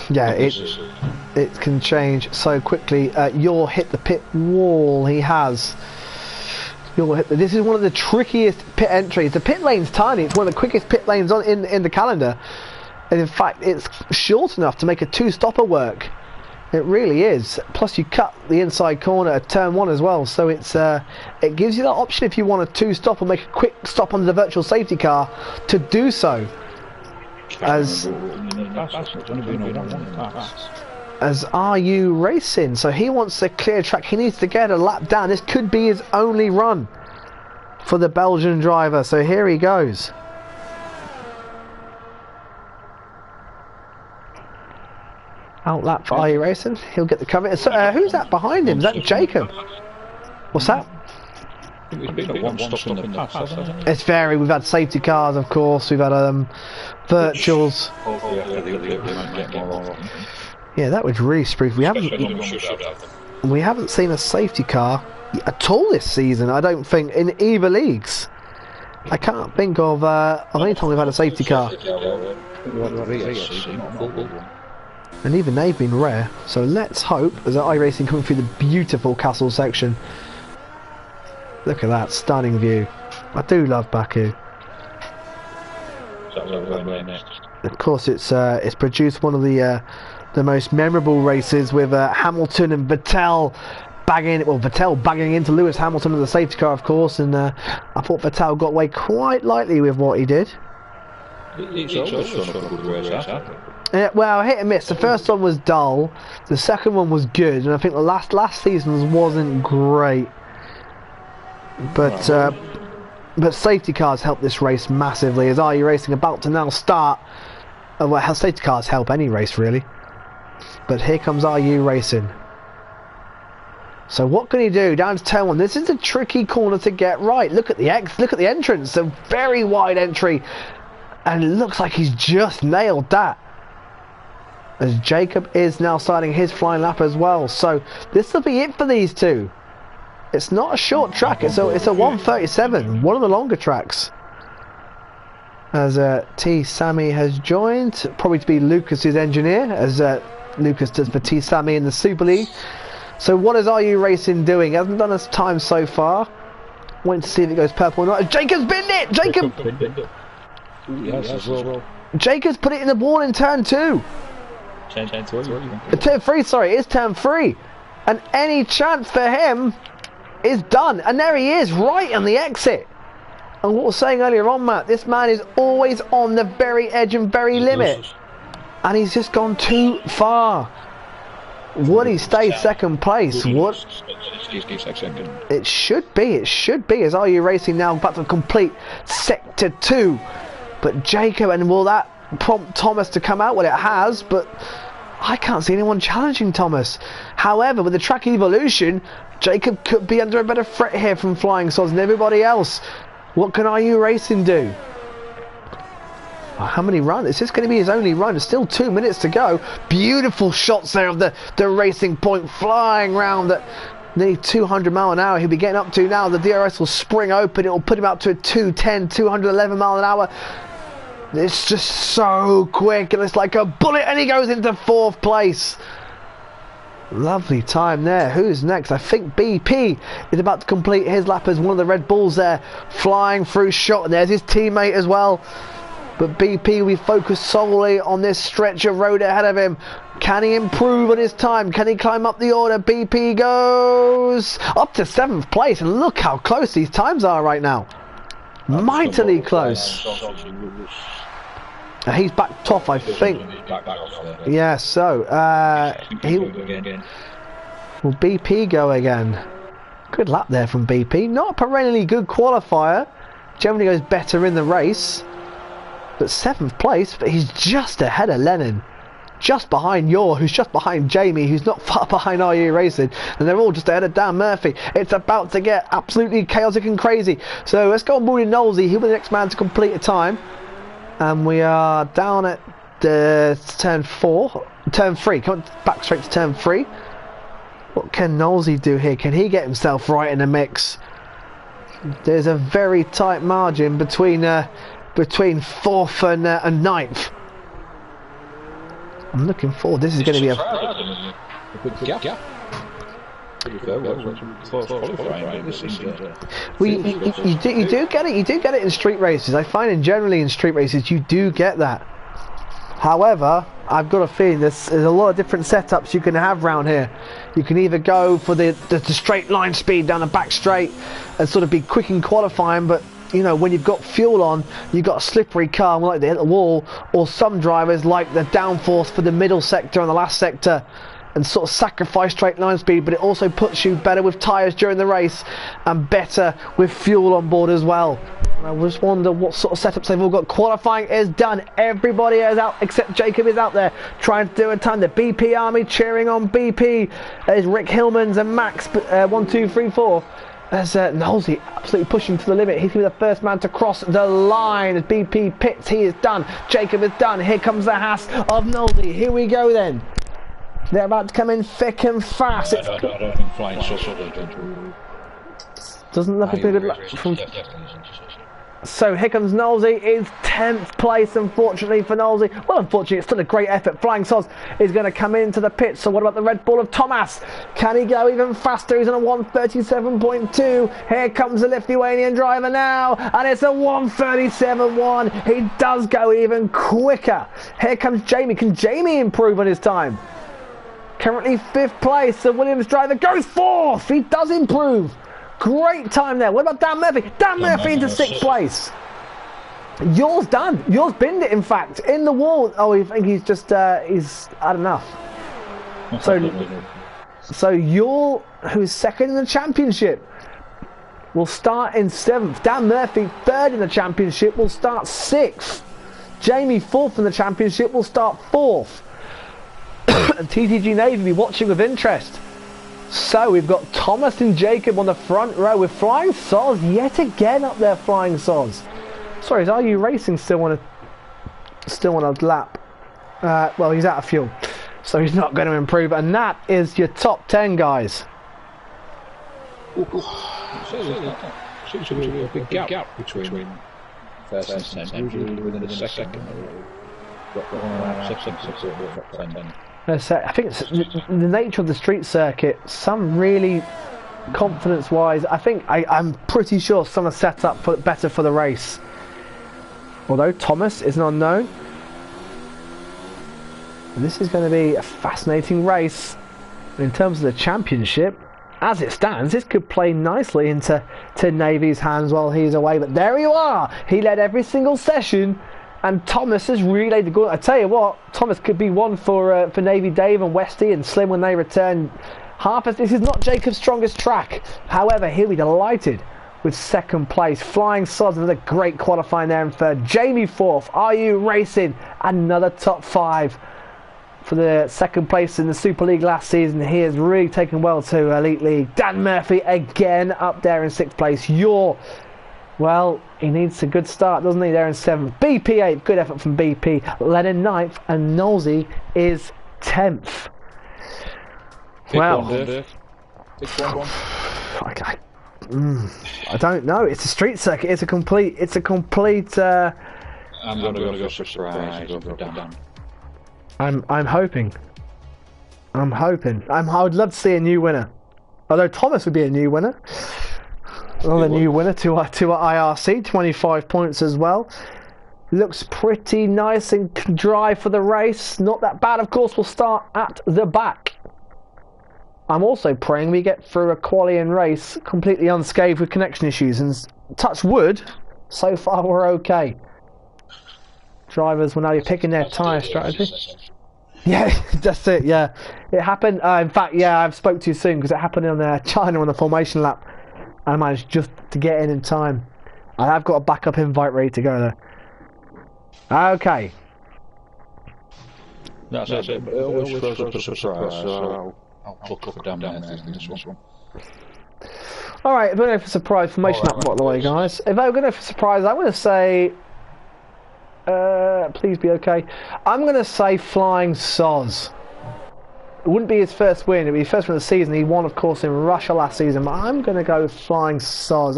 Yeah, it can change so quickly. You'll hit the pit wall. He has. This is one of the trickiest pit entries. The pit lane's tiny. It's one of the quickest pit lanes in the calendar. And in fact, it's short enough to make a 2-stopper work. It really is. Plus, you cut the inside corner at turn 1 as well. So it gives you that option if you want a 2-stop or make a quick stop on the virtual safety car to do so. As Are You Racing? So he wants a clear track. He needs to get a lap down. This could be his only run for the Belgian driver. So here he goes. Out lap for Are You Racing? He'll get the cover. So, who's that behind him? Is that Jacob? What's that? It's varied. We've had safety cars, of course. We've had virtuals. Yeah, that was really spooky. We haven't seen a safety car at all this season. I don't think in either leagues. I can't think of any time we've had a safety car. And even they've been rare, so let's hope as iRacing coming through the beautiful castle section. Look at that stunning view. I do love Baku. Of course, it's produced one of the most memorable races with Hamilton and Vettel bagging into Lewis Hamilton in the safety car, of course. And I thought Vettel got away quite lightly with what he did. Well, hit and miss. The first one was dull. The second one was good, and I think the last season's wasn't great. But safety cars help this race massively. As Are You Racing about to now start? Well, safety cars help any race really. But here comes Are You Racing. So what can he do? Down to turn 1. This is a tricky corner to get right. Look at the entrance. A very wide entry, and it looks like he's just nailed that. As Jacob is now starting his flying lap as well. So this will be it for these two. It's not a short track. It's a 137, one of the longer tracks. As T Sammy has joined, probably to be Lucas's engineer, as Lucas does for T Sammy in the Super League. So what is Are You Racing doing? He hasn't done us time so far. Waiting to see if it goes purple or not. Jacob's binned it! Jacob! Jacob's put it in the wall in turn 2. Turn 3, sorry, it is turn 3. And any chance for him is done. And there he is, right on the exit. And what I was saying earlier on, Matt, this man is always on the very edge and very limit. And he's just gone too far. Would he stay second place? What? It should be. As Are You Racing now about to complete sector 2. But Jacob, and will that prompt Thomas to come out? Well, it has, but I can't see anyone challenging Thomas. However, with the track evolution, Jacob could be under a better threat here from Flying Sods and everybody else. What can Are You Racing do? How many runs? Is this going to be his only run? There's still 2 minutes to go. Beautiful shots there of the racing point flying round at nearly 200 mile an hour. He'll be getting up to now. The DRS will spring open. It will put him up to a 210, 211 mile an hour. It's just so quick and it's like a bullet, and he goes into 4th place. Lovely time there. Who's next? I think BP is about to complete his lap as one of the Red Bulls there, flying through shot, and there's his teammate as well. But BP, we focus solely on this stretch of road ahead of him. Can he improve on his time? Can he climb up the order? BP goes up to 7th place, and look how close these times are right now. Mightily close. He's backed off, I think. Yeah, so will BP go again? Good lap there from BP. Not a perennially good qualifier. Generally goes better in the race. But 7th place, but he's just ahead of Lennon. Just behind who's just behind Jamie, who's not far behind Are You Racing. And they're all just ahead of Dan Murphy. It's about to get absolutely chaotic and crazy. So let's go on board with Knowlesy. He'll be the next man to complete a time. And we are down at turn 3. Come on, back straight to turn 3. What can Knowlesy do here? Can he get himself right in the mix? There's a very tight margin between 4th and 9th. I'm looking forward. This is going to be a good gap. You do get it. You do get it in street races. I find generally in street races you do get that. However, I've got a feeling there's a lot of different setups you can have round here. You can either go for the straight line speed down the back straight and sort of be quick in qualifying, but you know, when you've got fuel on, you've got a slippery car and like to hit the wall, or some drivers like the downforce for the middle sector and the last sector and sort of sacrifice straight line speed, but it also puts you better with tyres during the race and better with fuel on board as well. And I just wonder what sort of setups they've all got. Qualifying is done. Everybody is out except Jacob is out there trying to do a time. The BP army cheering on BP. There's Rick Hillmans and Max 1, 2, 3, 4. There's Knowlesy absolutely pushing to the limit. He's going to be the first man to cross the line. As BP pits, he is done. Jacob is done. Here comes the Haas of Knowlesy. Here we go then. They're about to come in thick and fast. I don't think Flying Sods doesn't look a good from. So here comes Knowlesy. It's 10th place, unfortunately, for Knowlesy. Well, unfortunately, it's still a great effort. Flying Sods is going to come into the pit. So what about the Red Bull of Thomas? Can he go even faster? He's on a 1:37.2. Here comes the Lithuanian driver now, and it's a 1:37.1. He does go even quicker. Here comes Jamie. Can Jamie improve on his time? Currently 5th place. The Williams driver goes 4th. He does improve. Great time there. What about Dan Murphy? Dan Murphy into 6th place. Yours done. Yours binned it, in fact, in the wall. Oh, I think he's just he's had enough. So your who's second in the championship will start in 7th. Dan Murphy 3rd in the championship will start 6th. Jamie 4th in the championship will start 4th. And TTG Navy will be watching with interest. So we've got Thomas and Jacob on the front row with Flying Sods yet again up there. Flying Sods. Sorry, is Are You Racing still on a lap? Well, he's out of fuel, so he's not going to improve. And that is your top 10, guys. Seems to be a big gap between first and 10th. Usually within a second. I think it's the nature of the street circuit. Some really confidence-wise, I'm pretty sure some are set up for better for the race. Although Thomas is an unknown. This is going to be a fascinating race. In terms of the championship, as it stands, this could play nicely into Navy's hands while he's away. But there you are. He led every single session, and Thomas has relayed the goal. I tell you what, Thomas could be one for Navy Dave and Westy and Slim when they return. This is not Jacob's strongest track. However, he'll be delighted with second place. Flying Sods, another great qualifying there in third. Jamie fourth. Are You Racing? Another top 5 for the second place in the Super League last season. He has really taken well to Elite League. Dan Murphy again up there in 6th place. Well, he needs a good start, doesn't he? There in 7th. BP 8th. Good effort from BP. Lennon 9th. And Nosey is 10th. Well, I don't know. It's a street circuit. It's a complete. I'm going to go for surprise. I'm hoping. I would love to see a new winner. Although Thomas would be a new winner. Another new winner to our IRC. 25 points as well. Looks pretty nice and dry for the race. Not that bad. Of course, we'll start at the back. I'm also praying we get through a qualifying race completely unscathed with connection issues. And touch wood, so far we're okay. Drivers will now be picking their tyre strategy. Yeah, that's it, yeah. It happened, in fact, yeah, I've spoke too soon because it happened in China on the formation lap. I managed just to get in time. I have got a backup invite ready to go there. Okay. That's it. It always throws up a surprise, so I'll look up and down there in this one. Alright, if we're going for surprise formation up, by the way, guys. If I'm going to for surprise, I'm going to say... please be okay. I'm going to say Flying Soz. It wouldn't be his first win. It would be his first win of the season. He won, of course, in Russia last season. But I'm going to go Flying Soz.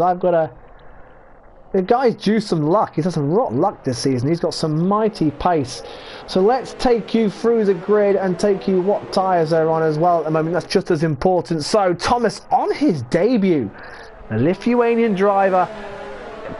The guy's due some luck. He's had some rotten luck this season. He's got some mighty pace. So let's take you through the grid and take you what tyres they're on as well at the moment. That's just as important. So Thomas on his debut. A Lithuanian driver.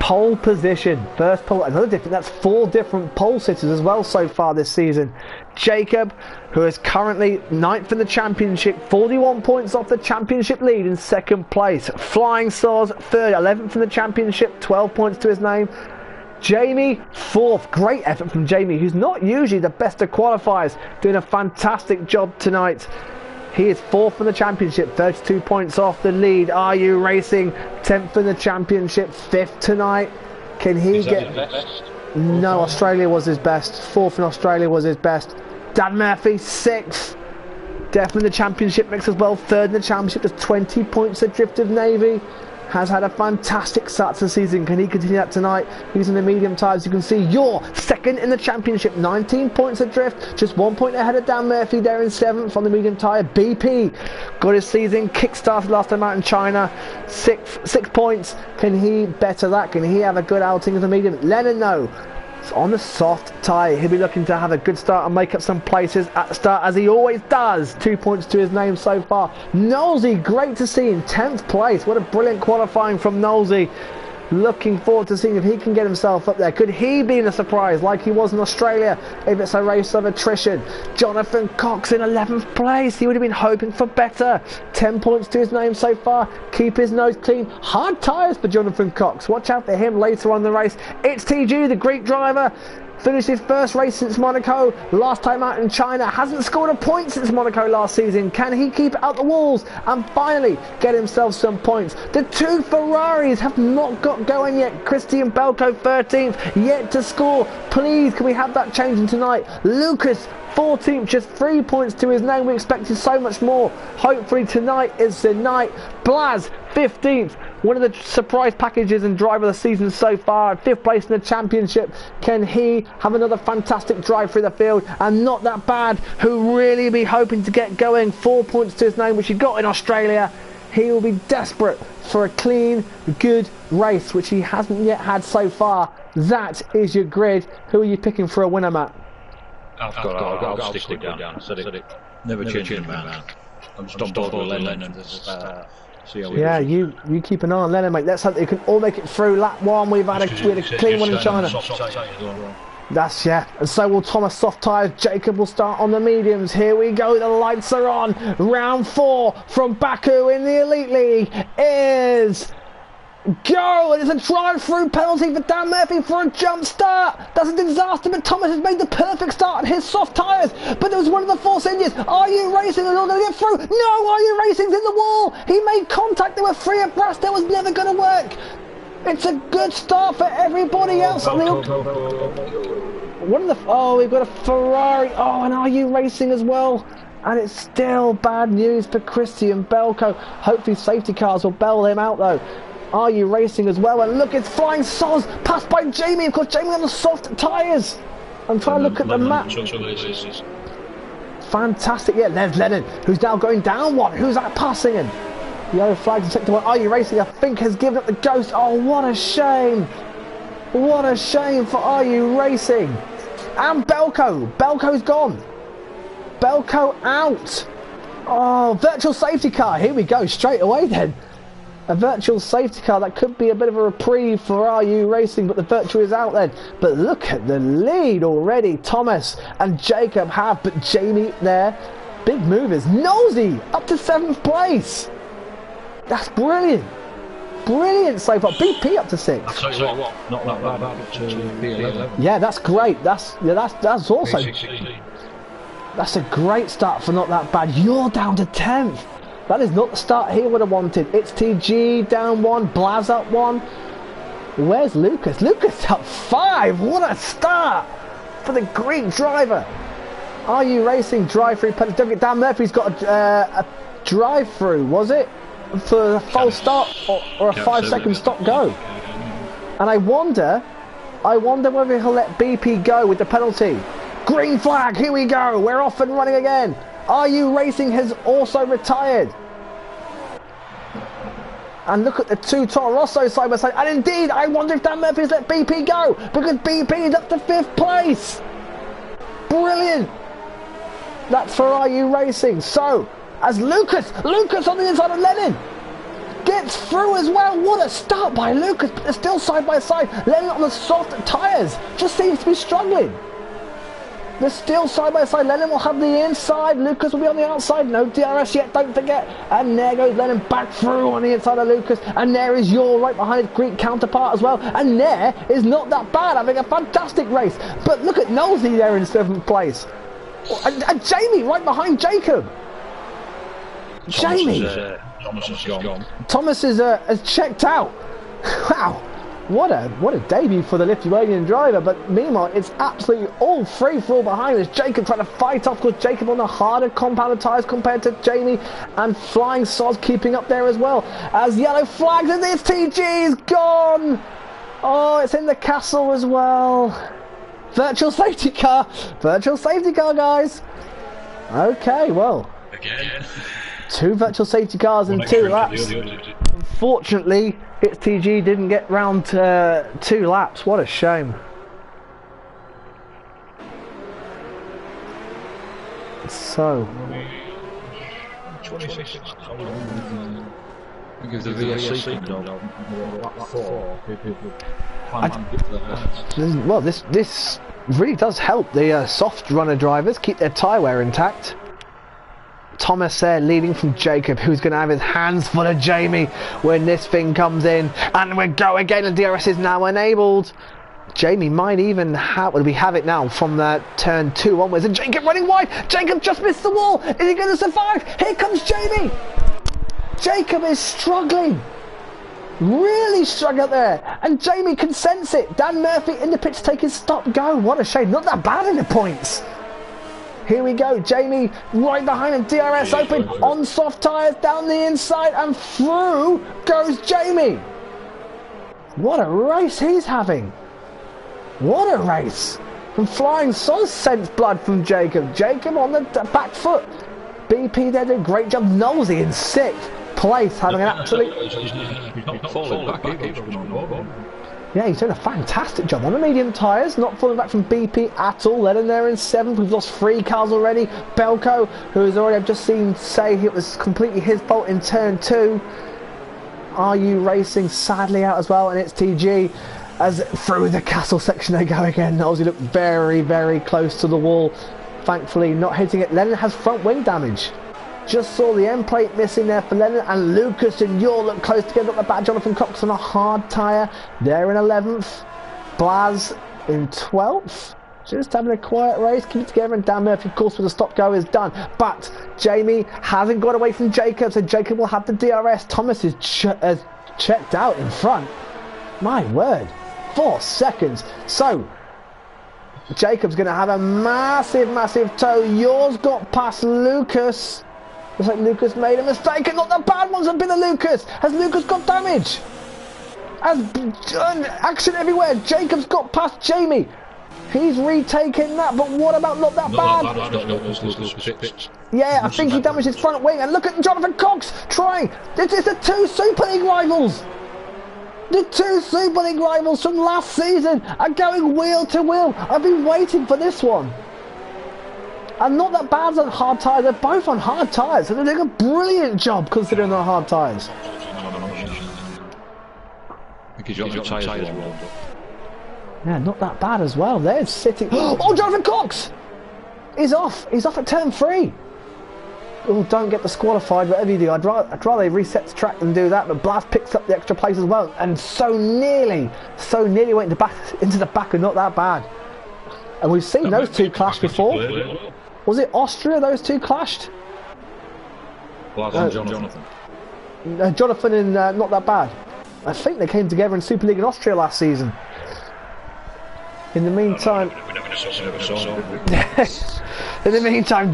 Pole position, first pole, that's 4 different pole sitters as well so far this season. Jacob, who is currently 9th in the championship, 41 points off the championship lead in 2nd place. Flying Soz, 3rd, 11th in the championship, 12 points to his name. Jamie, 4th, great effort from Jamie, who's not usually the best of qualifiers, doing a fantastic job tonight. He is 4th in the championship, 32 points off the lead. Are You Racing, 10th in the championship, 5th tonight. Can he get... No, Australia was his best. 4th in Australia was his best. Dan Murphy, 6th. Definitely the championship mix as well. 3rd in the championship, just 20 points adrift of Navy. Has had a fantastic start to the season. Can he continue that tonight? Using the medium tyres, you can see you're 2nd in the championship, 19 points adrift, just 1 point ahead of Dan Murphy there in 7th on the medium tyre. BP got his season kick-started last time out in China, 6 points. Can he better that? Can he have a good outing of the medium? Lennon, no. On the soft tyre, he'll be looking to have a good start and make up some places at the start, as he always does. 2 points to his name so far. Nosey, great to see in 10th place. What a brilliant qualifying from Nosey. Looking forward to seeing if he can get himself up there. Could he be in a surprise like he was in Australia if it's a race of attrition? Jonathan Cox in 11th place. He would have been hoping for better. 10 points to his name so far. Keep his nose clean. Hard tyres for Jonathan Cox. Watch out for him later on in the race. It's TG, the Greek driver. Finished his first race since Monaco. Last time out in China. Hasn't scored a point since Monaco last season. Can he keep it out the walls and finally get himself some points? The 2 Ferraris have not got going yet. Christian Belko 13th, yet to score. Please, can we have that changing tonight? Lucas 14th, just 3 points to his name. We expected so much more. Hopefully tonight is the night. Blaz 15th, one of the surprise packages and driver of the season so far, 5th place in the championship. Can he have another fantastic drive through the field? And Not That Bad, who really be hoping to get going, 4 points to his name, which he got in Australia. He will be desperate for a clean, good race, which he hasn't yet had so far. That is your grid. Who are you picking for a winner, Matt? I'll stick it down. I said it. Never changing man. I'm just on board with Lennon and see how we Yeah, do. you keep an eye on Lennon, mate. Let's hope they can all make it through lap one. We had a clean one in China. That's, yeah. And so will Thomas soft tyres. Jacob will start on the mediums. Here we go. The lights are on. Round 4 from Baku in the Elite League is... Go! It is a drive-through penalty for Dan Murphy for a jump start. That's a disaster, but Thomas has made the perfect start on his soft tyres. But there was one of the force engines. Are You Racing are not going to get through? No, Are You Racing's in the wall. He made contact. They were 3 abreast. That was never going to work. It's a good start for everybody else. What are the... Oh, we've got a Ferrari. Oh, and Are You Racing as well. And it's still bad news for Christian Belko. Hopefully safety cars will bail him out though. Are You Racing as well? And look, it's Flying Soz passed by Jamie. Of course, Jamie on the soft tyres. I'm trying to look at the map. Fantastic. Yeah, there's Lennon, who's now going down one. Who's that passing in? Yellow flags in sector 1. Are You Racing, I think, has given up the ghost. Oh, what a shame. What a shame for Are You Racing. And Belko. Belko's gone. Belko out. Oh, virtual safety car. Here we go, straight away then. A virtual safety car, that could be a bit of a reprieve for Are You Racing, but the virtual is out then. But look at the lead already. Thomas and Jacob have, but Jamie there. Big movers. Nosy up to 7th place. That's brilliant. Brilliant so far. BP up to 6th. I'll tell you what, not that bad, but P11. Yeah, that's great. That's also... That's a great start for not that bad. You're down to 10th. That is not the start he would have wanted. It's TG down 1, Blaz up 1. Where's Lucas? Lucas up 5. What a start for the Greek driver. Are You Racing drive-through penalty? Don't forget, Dan Murphy's got a drive-through, was it? For a false start or a 5-second stop go. And I wonder whether he'll let BP go with the penalty. Green flag, here we go. We're off and running again. Are You Racing has also retired. And look at the two Toro Rosso side by side. And indeed, I wonder if Dan Murphy's let BP go, because BP is up to 5th place. Brilliant. That's for Are You Racing. So, as Lucas on the inside of Lennon gets through as well. What a start by Lucas, but they're still side by side. Lennon on the soft tyres just seems to be struggling. They're still side by side. Lennon will have the inside. Lucas will be on the outside. No DRS yet, don't forget. And there goes Lennon back through on the inside of Lucas. And there is Yor right behind his Greek counterpart as well. And there is not that bad, having a fantastic race. But look at Nosey there in 7th place. And Jamie right behind Jacob. Jamie. Thomas is gone. Thomas is has checked out. Wow. What a debut for the Lithuanian driver, but meanwhile it's absolutely all free-for-all behind us. Jacob trying to fight off, because Jacob on the harder compounded tyres compared to Jamie, and Flying Soz keeping up there as well. As yellow flags, and this TG is gone! Oh, it's in the castle as well. Virtual safety car, guys. Okay, well. Again. 2 virtual safety cars in 2 laps. Unfortunately, It's TG didn't get round 2 laps. What a shame. So. 26. Give the VSC well, this really does help the soft runner drivers keep their tyre wear intact. Thomas there leading from Jacob, who's going to have his hands full of Jamie when this thing comes in. And we go again, and DRS is now enabled. Jamie might even have, well, we have it now from the turn 2 onwards, and Jacob running wide. Jacob just missed the wall. Is he going to survive? Here comes Jamie. Jacob is struggling. Really struggling there, and Jamie can sense it. Dan Murphy in the pit to take his stop go. What a shame, not that bad in the points. Here we go, Jamie right behind him, DRS open, on soft tyres, down the inside, and through goes Jamie. What a race he's having. What a race. From Flying Soz sends blood from Jacob. Jacob on the back foot. BP there did a great job. Nosey in 6th place, having an absolute... Yeah, he's doing a fantastic job on the medium tyres, not falling back from BP at all. Lennon there in 7th. We've lost 3 cars already. Belko, who has already, I've just seen say it was completely his fault in turn 2. RU Racing sadly out as well, and it's TG as through the castle section they go again. Nosey looked very, very close to the wall. Thankfully, not hitting it. Lennon has front wing damage. Just saw the end plate missing there for Lennon, and Lucas and Yor look close together. Got the back. Jonathan Cox on a hard tyre. They're in 11th. Blaz in 12th. Just having a quiet race. Keep it together, and Dan Murphy, of course, with the stop go is done. But Jamie hasn't got away from Jacob, so Jacob will have the DRS. Thomas is checked out in front. My word. 4 seconds. So Jacob's going to have a massive, massive tow. Yours got past Lucas. Looks like Lucas made a mistake, and not the bad ones have been the Lucas. Has Lucas got damage? Has action everywhere. Jacob's got past Jamie. He's retaken that, but what about not that bad? Yeah, I think he damaged his front wing. And look at Jonathan Cox trying. This is the 2 Super League rivals. The 2 Super League rivals from last season are going wheel to wheel. I've been waiting for this one. And not that bad's on hard tyres. They're both on hard tyres. So they're doing a brilliant job considering they're hard tyres. Yeah, not that bad as well. They're sitting. Oh, Jonathan Cox! He's off. He's off at turn 3. Oh, don't get disqualified, whatever you do. I'd rather they reset the track than do that. But Blast picks up the extra place as well. And so nearly went into the back and not that bad. And we've seen those 2 clash before. Was it Austria those 2 clashed? Jonathan. Jonathan and not that bad. I think they came together in Super League in Austria last season. In the meantime,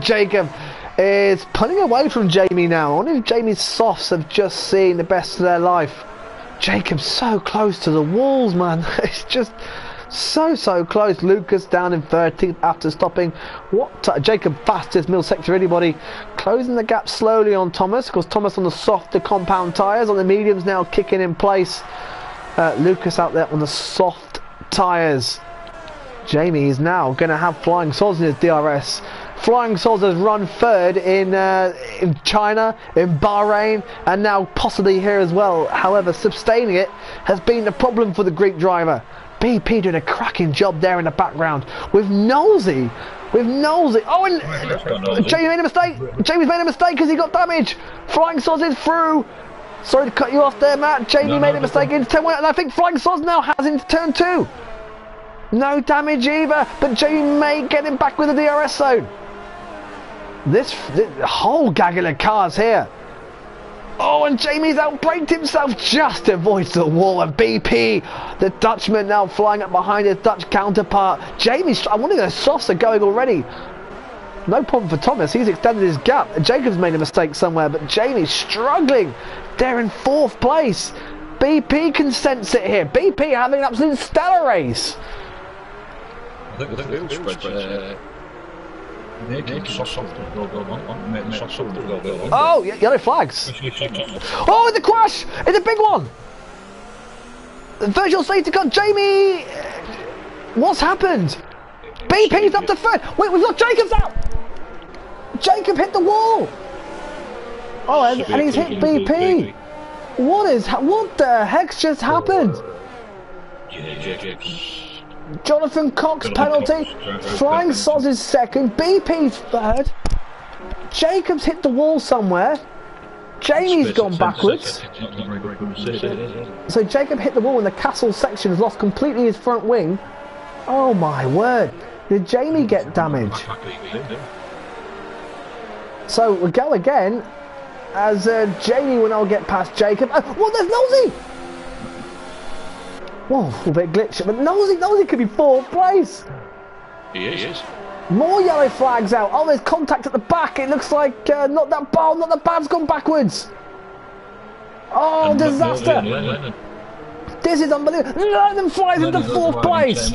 Jacob is pulling away from Jamie now. I wonder if Jamie's softs have just seen the best of their life. Jacob's so close to the walls, man. It's just so close. Lucas down in 13th after stopping. Jacob fastest middle sector anybody. Closing the gap slowly on Thomas, because Thomas on the softer compound tyres. On the mediums now kicking in place. Lucas out there on the soft tyres. Jamie is now going to have Flying Sods in his DRS. Flying Sods has run 3rd in China, in Bahrain, and now possibly here as well. However, sustaining it has been the problem for the Greek driver. BP doing a cracking job there in the background with Nosey. Oh, and Jamie made a mistake. Jamie's made a mistake because he got damage. Flying Sods is through. Sorry to cut you off there, Matt. Jamie made a mistake into turn 1, and I think Flying Sods now has into turn 2. No damage either, but Jamie may get him back with the DRS zone. This whole gaggle of cars here. Oh, and Jamie's outbraked himself, just avoids the wall. And BP, the Dutchman, now flying up behind his Dutch counterpart. Jamie's, I wonder if the softs are going already. No problem for Thomas, he's extended his gap. Jacob's made a mistake somewhere, but Jamie's struggling. They're in 4th place. BP can sense it here. BP having an absolute stellar race. I think the field spread oh, yellow flags. Oh, the crash! It's a big one! Virtual safety car, Jamie! What's happened? BP's up to 3rd. Wait, we've got Jacobs out! Jacob hit the wall! Oh, and he's hit BP! What the heck's just happened? Jonathan Cox penalty. Flying Sods is 2nd. BP's 3rd. Jacob's hit the wall somewhere. Jamie's gone backwards. So Jacob hit the wall in the castle section, has lost completely his front wing. Oh my word. Did Jamie get damage? So we'll go again as Jamie will now get past Jacob. Well, there's Nosey! Whoa, a bit glitchy, but Nosey could be 4th place. He is. More yellow flags out. Oh, there's contact at the back. It looks like not that bad's gone backwards. Oh, and disaster! This is unbelievable. Lennon flies into 4th place.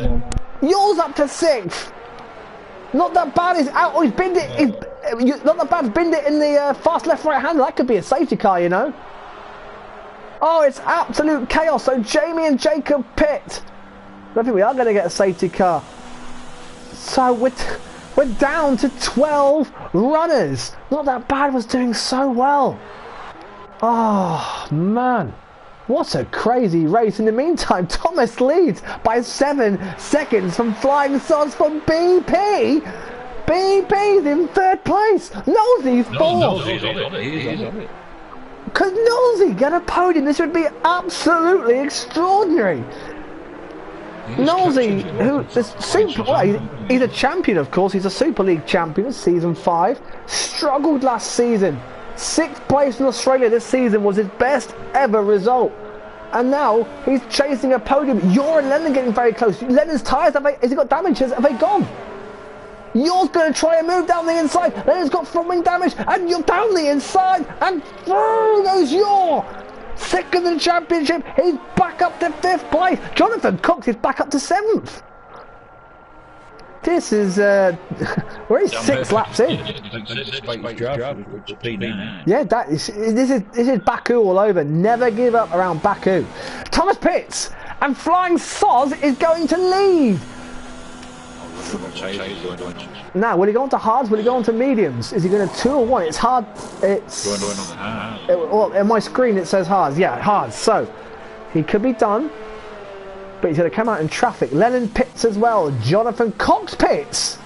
Yours up to 6th. Not that bad is out. Oh, he's binned it. Not that bad's binned it in the fast left right hand. That could be a safety car, you know. Oh, it's absolute chaos. So Jamie and Jacob pit. I think we are going to get a safety car. So we're down to 12 runners. Not that bad, was doing so well. Oh, man. What a crazy race. In the meantime, Thomas leads by 7 seconds from Flying Sods from BP. BP's in 3rd place. Nosey's 4th. He's on it. Could Nosey get a podium? This would be absolutely extraordinary. Nosey, who is super, well, he's a champion, of course. He's a Super League champion, season 5. Struggled last season. 6th place in Australia this season was his best ever result. And now he's chasing a podium. You're and Lennon getting very close. Lennon's tyres, has he got damage? Have they gone? You're going to try and move down the inside. Lennon's got front wing damage, and you're down the inside, and through goes Yaw. 2nd in the championship. He's back up to 5th place. Jonathan Cox is back up to 7th. This is we're only 6 laps in. Yeah, this is Baku all over. Never give up around Baku. Thomas Pitts and Flying Soz is going to lead. Now, will he go on to hards? Will he go on to mediums? Is he going to 2 or 1? It's hard. Well, in my screen it says hards. Yeah, hards. So he could be done. But he's going to come out in traffic. Lennon pits as well. Jonathan Cox pits.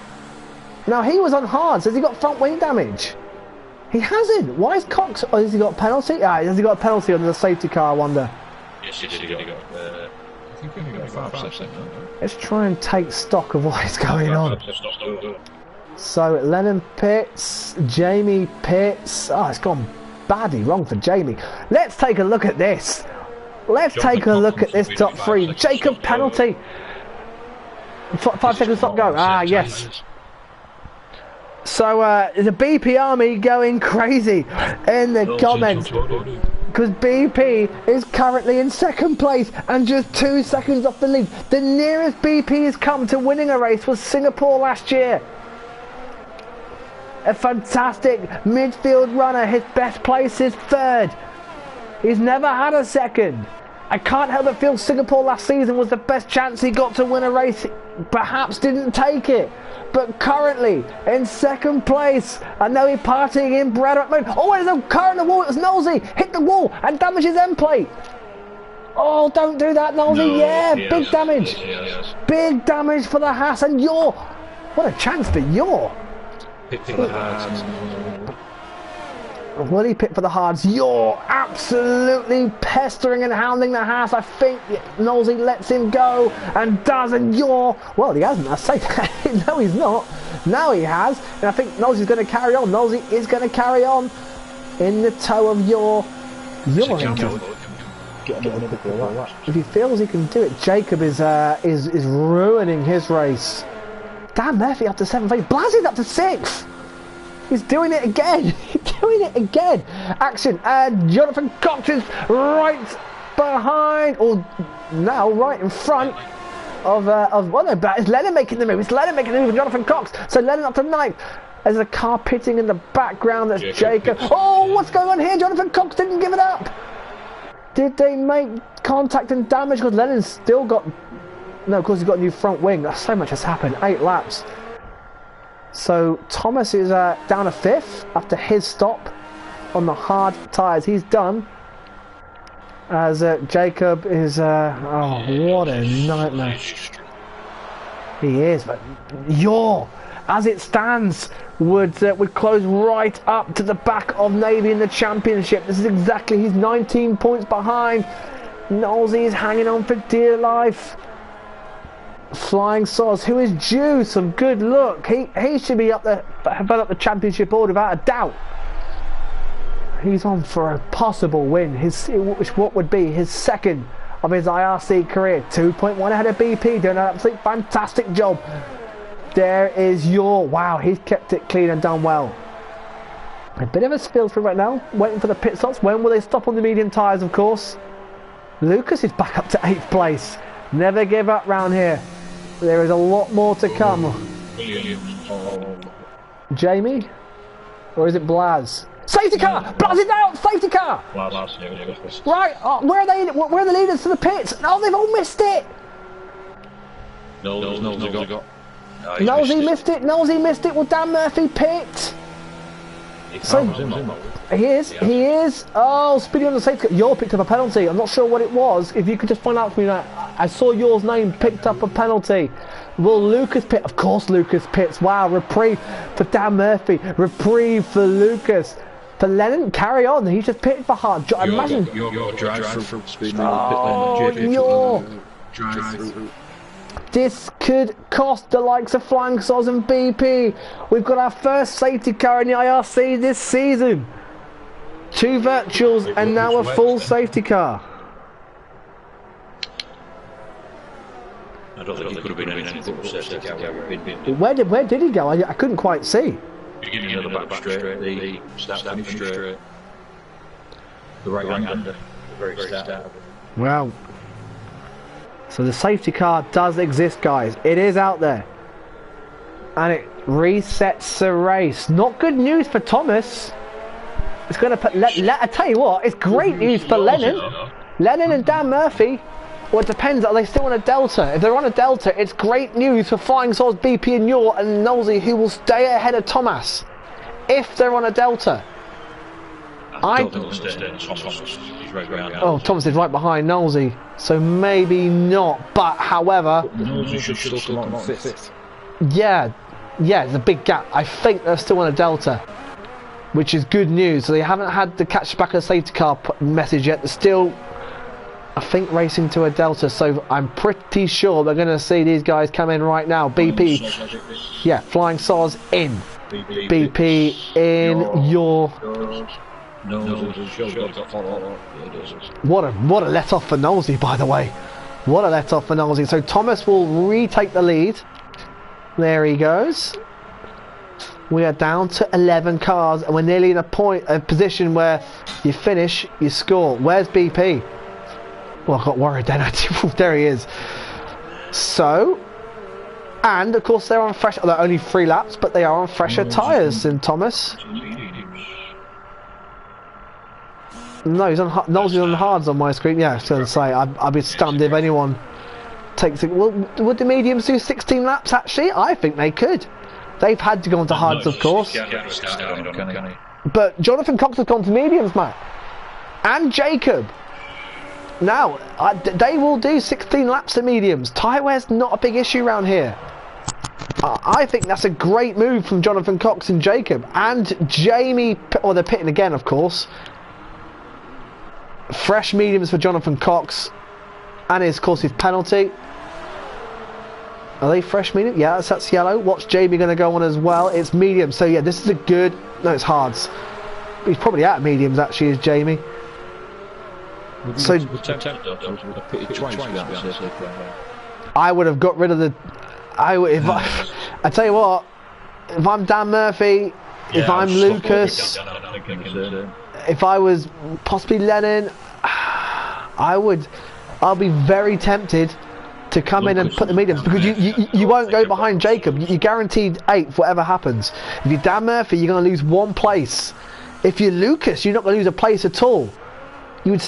Now, he was on hards. Has he got front wing damage? He hasn't. Why is Cox... Oh, has he got a penalty? Ah, has he got a penalty under the safety car, I wonder? Yes, he got I think he only got 5%. Let's try and take stock of what is going on. So, Lennon pits. Jamie pits. Oh, it's gone badly wrong for Jamie. Let's take a look at this. Let's take a look at this top 3. Jacob penalty. 5 seconds stop go. Ah, yes. So the BP army going crazy in the comments because BP is currently in 2nd place and just 2 seconds off the lead. The nearest BP has come to winning a race was Singapore last year. A fantastic midfield runner. His best place is 3rd. He's never had a 2nd. I can't help but feel Singapore last season was the best chance he got to win a race. Perhaps didn't take it. But currently in 2nd place. I know he's partying in Braddock mode. Oh, there's a car in the wall. It's Nosey. Hit the wall and damage his end plate. Oh, don't do that, Nosey. No, yeah, big damage. Big damage for the Haas and Yaw. What a chance for Yaw. Will he pit for the hards? You're absolutely pestering and hounding the Haas. I think Nosey lets him go and does, and Yaw, well, he hasn't. I say that. No, he's not. Now he has, and I think Nosey's going to carry on. Nosey is going to carry on in the toe of Yaw. If he feels he can do it, Jacob is ruining his race. Dan Murphy up to 7th place. Blazzy's up to 6th. He's doing it again. He's doing it again. Action. And Jonathan Cox is right behind, or now right in front of well, no, but it's Lennon making the move. It's Lennon making the move. Jonathan Cox. So Lennon up to 9th. There's a car pitting in the background. That's Jacob. Oh, what's going on here? Jonathan Cox didn't give it up. Did they make contact and damage? Because Lennon's still got... No, of course he's got a new front wing. So much has happened. 8 laps. So Thomas is down to 5th after his stop on the hard tyres. He's done. As Jacob is... oh, what a nightmare. He is, but Yaw, as it stands, would close right up to the back of Navy in the championship. This is exactly, he's 19 points behind. Nosey is hanging on for dear life. Flying Soz, who is due some good luck. He should be up the championship board without a doubt. He's on for a possible win. What would be his 2nd of his IRC career. 2.1 ahead of BP, doing an absolute fantastic job. There is Yaw. Wow, he's kept it clean and done well. A bit of a spill through right now, waiting for the pit stops. When will they stop on the medium tyres, of course? Lucas is back up to 8th place. Never give up round here. There is a lot more to come. Jamie? Or is it Blaz? Safety car! Blast it out! Safety car! Right, where are they? Where are the leaders to the pits? No, they've all missed it! Nosey missed it! Nosey missed it! Well, Dan Murphy picked! So, he is. Oh, Speedy on the safety car. You're picked up a penalty. I'm not sure what it was. If you could just find out for me that. I saw yours name picked up a penalty. Will Lucas pit? Of course Lucas pits. Wow, reprieve for Dan Murphy. Reprieve for Lucas. For Lennon, carry on. He's just pitted for hard. Imagine. Your drive-through. This could cost the likes of Flying Soz and BP. We've got our first safety car in the IRC this season. 2 virtuals and now a full safety car. I don't think he could have been anything but safety car. Where did he go? I couldn't quite see. Beginning of the back straight, the start finish straight. The right-hander, the very start. Well, so the safety car does exist, guys. It is out there. And it resets the race. Not good news for Thomas. It's going to put... I tell you what, it's great news for Lennon. Lennon and Dan Murphy. Well, it depends. Are they still on a Delta? If they're on a Delta, it's great news for Flying Soz, BP and Yor and Nosey, who will stay ahead of Thomas. If they're on a Delta. Oh, Thomas is right behind Nosey, so maybe not. But however, Nosey should still come on fifth. Yeah, there's a big gap. I think they're still on a Delta, which is good news. So they haven't had the catch back of the safety car message yet. They're still, I think, racing to a Delta. So I'm pretty sure they're going to see these guys come in right now. BP, yeah, Flying Soz in. BP in your. What a let off for Nosey, by the way. What a let off for Nosey. So Thomas will retake the lead. There he goes. We are down to 11 cars and we're nearly in a position where you finish, you score. Where's BP? Well, I got worried then. There he is. So, and of course they're on fresh. They're only 3 laps, but they are on fresher tyres than Thomas. No, he's on. Nosey's on hards on my screen. Yeah, I was going to say I'd be stunned if anyone takes it. Well, would the mediums do 16 laps? Actually, I think they could. They've had to go onto hards, of course. But Jonathan Cox has gone to mediums, Matt, and Jacob. Now they will do 16 laps at mediums. Tyre wear's not a big issue around here. I think that's a great move from Jonathan Cox and Jacob and Jamie. Or they're pitting again, of course. Fresh mediums for Jonathan Cox, and of course his penalty. Are they fresh medium? Yeah, that's yellow. What's Jamie going to go on as well? It's medium. So yeah, this is a good. No, it's hards. He's probably out of mediums actually, is Jamie. So I would have got rid of the. I tell you what, if I'm Dan Murphy, if I'm Lucas. If I was possibly Lennon, I'll be very tempted to come in and put the mediums, because you won't go behind Jacob. You're guaranteed 8th whatever happens. If you're Dan Murphy, you're going to lose 1 place. If you're Lucas, you're not going to lose a place at all. You'd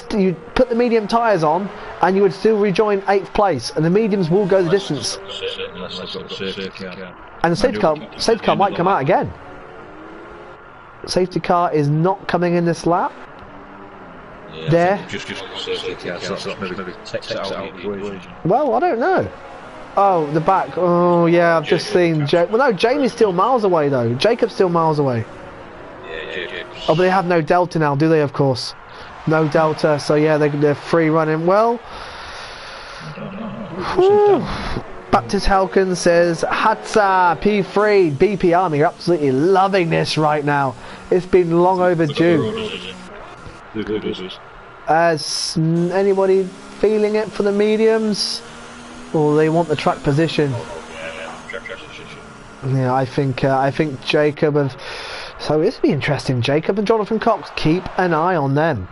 put the medium tyres on and you would still rejoin 8th place, and the mediums will go the distance. And the safety car might come out again. Safety car is not coming in this lap. Yeah, there. Well, I don't know. Oh, the back. Oh, yeah, I've just seen. Well, no, Jamie's still miles away though. Jacob's still miles away. Oh, but they have no Delta now, do they? Of course, no Delta. So yeah, they're free running. Well. Baptist Halkin says, Hatsa P3 BP Army, you're absolutely loving this right now. It's been long overdue. As anybody feeling it for the mediums, or they want the track position? Yeah, I think Jacob and so this will be interesting. Jacob and Jonathan Cox, keep an eye on them.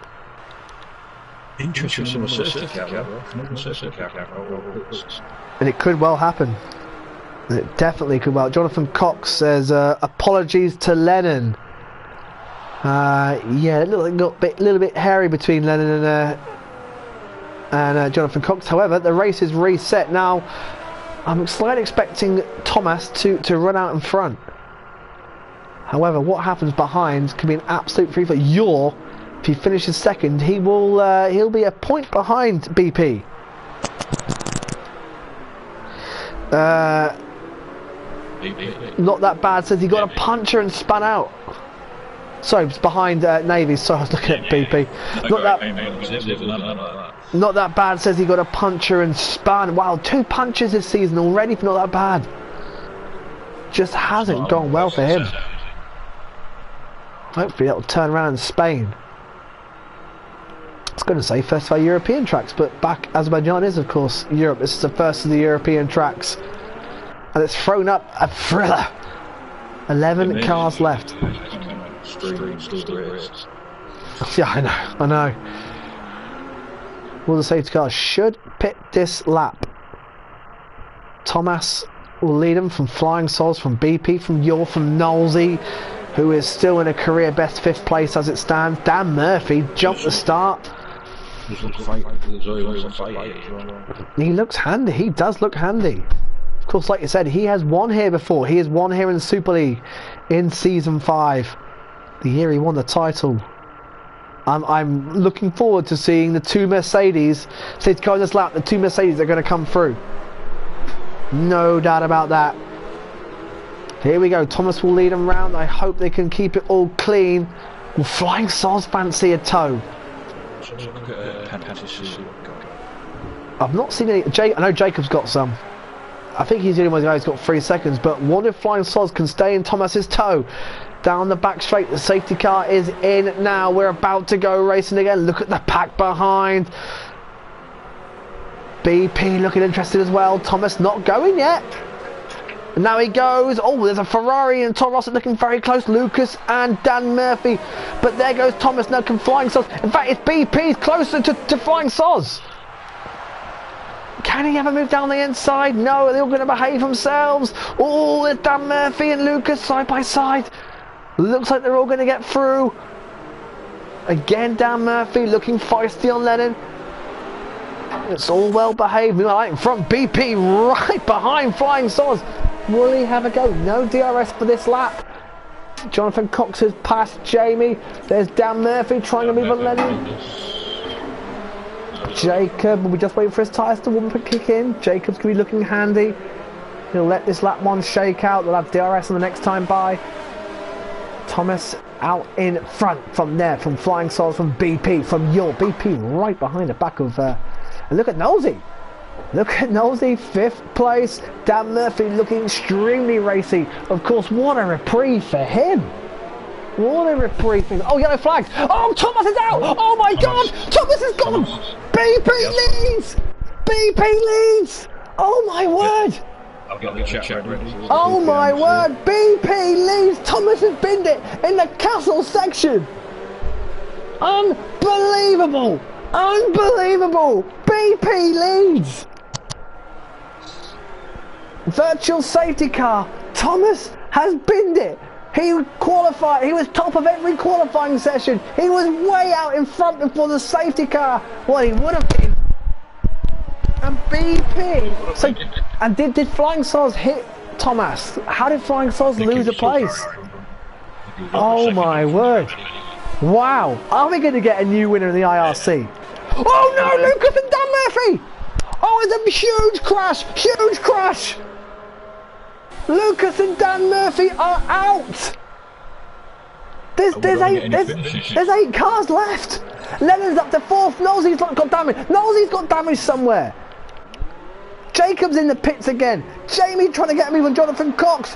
Interesting. And it could well happen. It definitely could well. Jonathan Cox says, apologies to Lennon. Yeah, a little bit hairy between Lennon and Jonathan Cox. However, the race is reset now. I'm slightly expecting Thomas to run out in front. However, what happens behind can be an absolute free for Yor. If he finishes second, he'll be a point behind BP. Not that bad, says he got a puncher and spun out. Sorry, it's behind Navy. Sorry, I was looking at BP. Not that bad, says he got a puncher and spun. Wow, 2 punches this season already, but not that bad. Just hasn't gone well for him. Hopefully that'll turn around in Spain. I was going to say first of our European tracks, but back Azerbaijan is of course Europe. This is the first of the European tracks. And it's thrown up a thriller. 11 cars left. Yeah, I know. All the safety cars should pit this lap. Thomas will lead him from Flying Sols, from BP, from Yor, from Knowlesy, who is still in a career best 5th place as it stands. Dan Murphy jumped the start. He looks handy. He does look handy. Of course, like you said, he has won here before. He has won here in the Super League in Season 5. The year he won the title. I'm looking forward to seeing the 2 Mercedes. So to go on this lap, the 2 Mercedes are going to come through. No doubt about that. Here we go. Thomas will lead them round. I hope they can keep it all clean. Will Flying Sols fancy a toe? I've not seen any. I know Jacob's got some. I think he's the only one who's got 3 seconds. But what if Flying Sols can stay in Thomas's toe? Down the back straight, the safety car is in now. We're about to go racing again. Look at the pack behind. BP looking interested as well. Thomas not going yet. And now he goes. Oh, there's a Ferrari and Tom Rossett looking very close. Lucas and Dan Murphy. But there goes Thomas. Now can Flying Sols. In fact, it's BP's closer to Flying Sols. Can he ever move down the inside? No, they're all going to behave themselves. Oh, there's Dan Murphy and Lucas side by side. Looks like they're all going to get through. Again, Dan Murphy looking feisty on Lennon. It's all well behaved. Meanwhile, in front, BP right behind Flying Sols. Will he have a go? No DRS for this lap. Jonathan Cox has passed Jamie. There's Dan Murphy trying to move on Lennon. Jacob, we're just waiting for his tyres to warm up and kick in. Jacob's going to be looking handy. He'll let this lap 1 shake out. They'll have DRS on the next time by. Thomas out in front from there, from Flying Sols, from BP, from Yor. BP right behind the back of... and look at Knowlesy. Look at Knowlesy, 5th place. Dan Murphy looking extremely racy. Of course, what a reprieve for him. What a reprieve for him. Oh, yellow flags. Oh, Thomas is out. Oh, my God. Thomas has gone. BP leads. BP leads. Oh, my word. I've got the chat ready. Oh my word, BP leads. Thomas has binned it in the castle section. Unbelievable. Unbelievable. BP leads. Virtual safety car. Thomas has binned it. He qualified. He was top of every qualifying session. He was way out in front before the safety car. Well, he would have been. And BP. So, and did Flying Sols hit Thomas? How did Flying Sols lose a place? Oh my word! Wow. Are we going to get a new winner in the IRC? Oh no, Lucas and Dan Murphy! Oh, it's a huge crash! Huge crash! Lucas and Dan Murphy are out. There's 8 cars left. Lennon's up to 4th. Knowlesy's got damage. Knowlesy's got damage somewhere. Jacob's in the pits again. Jamie trying to get me with Jonathan Cox.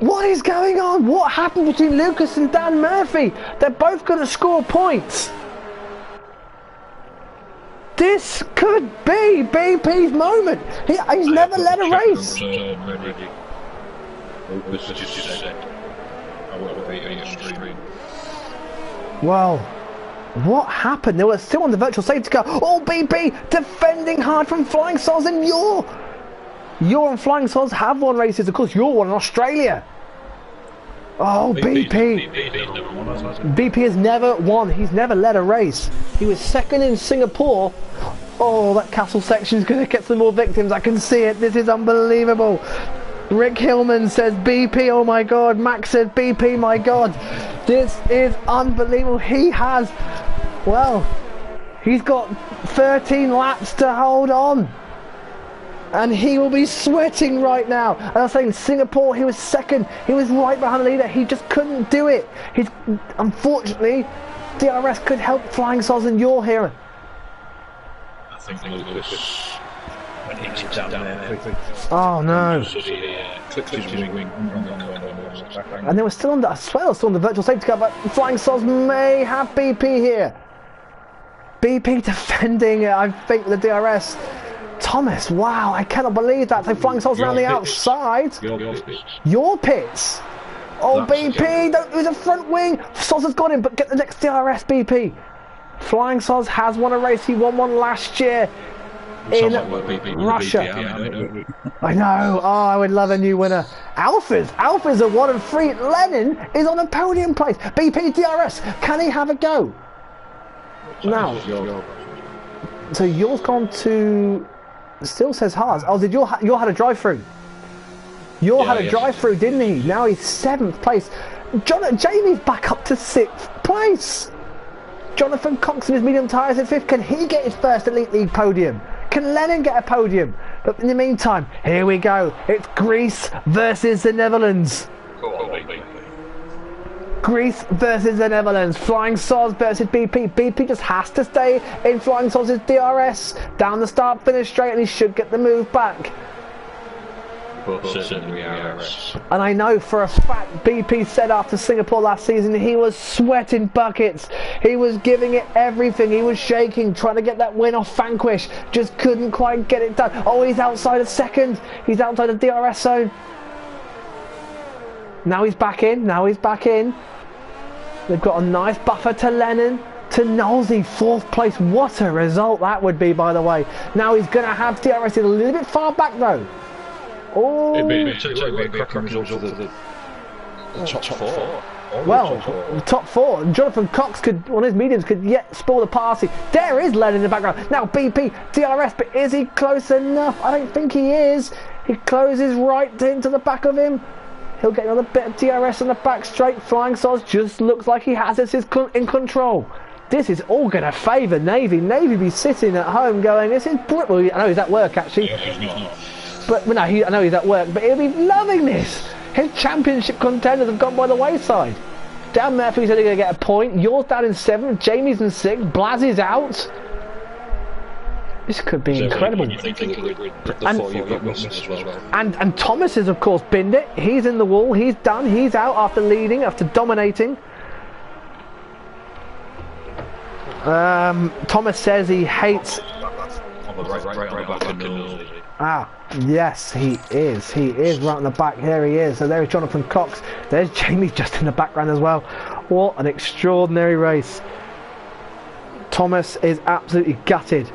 What is going on? What happened between Lucas and Dan Murphy? They're both going to score points. This could be BP's moment. He's never led a race. Well, what happened? They were still on the virtual safety car. Oh, BP defending hard from Flying Sols and Yor. Yor and Flying Sols have won races. Of course, Yor won in Australia. Oh, BP! BP has never won. He's never led a race. He was second in Singapore. Oh, that castle section is going to get some more victims. I can see it. This is unbelievable. Rick Hillman says BP. Oh my God. Max says BP. My God. This is unbelievable. He has, well, he's got 13 laps to hold on. And he will be sweating right now. And I was saying, Singapore, he was second. He was right behind the leader. He just couldn't do it. Unfortunately, DRS could help Flying Soz, and you're here. I think Lucas went into down there. Oh no. Clipped his wing. And they were still under, I swear they were still on the virtual safety car, but Flying Soz may have BP here. BP defending, I think, the DRS. Thomas, wow, I cannot believe that. They're flying Soz around the outside. Your pits. Oh, BP, don't lose a front wing. Soz has got him, but get the next DRS, BP. Flying Soz has won a race. He won one last year in Russia. I know. Oh, I would love a new winner. Alphas are 1 and 3. Lennon is on a podium place. BP DRS. Can he have a go? Now, so yours gone to... Still says Haas. Oh, did your had a drive-through? Had a drive-through, didn't he? Now he's 7th place. Jamie's back up to 6th place. Jonathan Cox in his medium tyres at 5th. Can he get his first Elite League podium? Can Lennon get a podium? But in the meantime, here we go. It's Greece versus the Netherlands. Greece versus the Netherlands. Flying Soz versus BP. BP just has to stay in Flying Soz's DRS down the start finish straight, and he should get the move back. And I know for a fact BP said after Singapore last season he was sweating buckets. He was giving it everything. He was shaking, trying to get that win off Vanquish. Just couldn't quite get it done. Oh, he's outside of second. He's outside of DRS zone. Now he's back in. They've got a nice buffer to Lennon, to Knowlesy, 4th place. What a result that would be, by the way. Now he's going to have DRS a little bit far back, though. Oh, it'd be a cracking result for the top 4. Well, top 4. Jonathan Cox could, on his mediums, could yet spoil the party. There is Lennon in the background. Now BP, DRS, but is he close enough? I don't think he is. He closes right into the back of him. He'll get another bit of DRS on the back straight. Flying Soz just looks like he has this in control. This is all going to favour Navy. Navy be sitting at home going, this is brilliant. Well, I know he's at work actually. But no, I know he's at work, but he'll be loving this. His championship contenders have gone by the wayside. Dan Murphy's only going to get a point. Yours down in 7th. Jamie's in 6th. Blaz is out. This could be incredible. And Thomas has of course binned it. He's in the wall. He's done. He's out after leading, after dominating. Thomas says he hates... Ah, yes, he is. He is right on the back. Here he is. So there's Jonathan Cox. There's Jamie just in the background as well. What an extraordinary race. Thomas is absolutely gutted.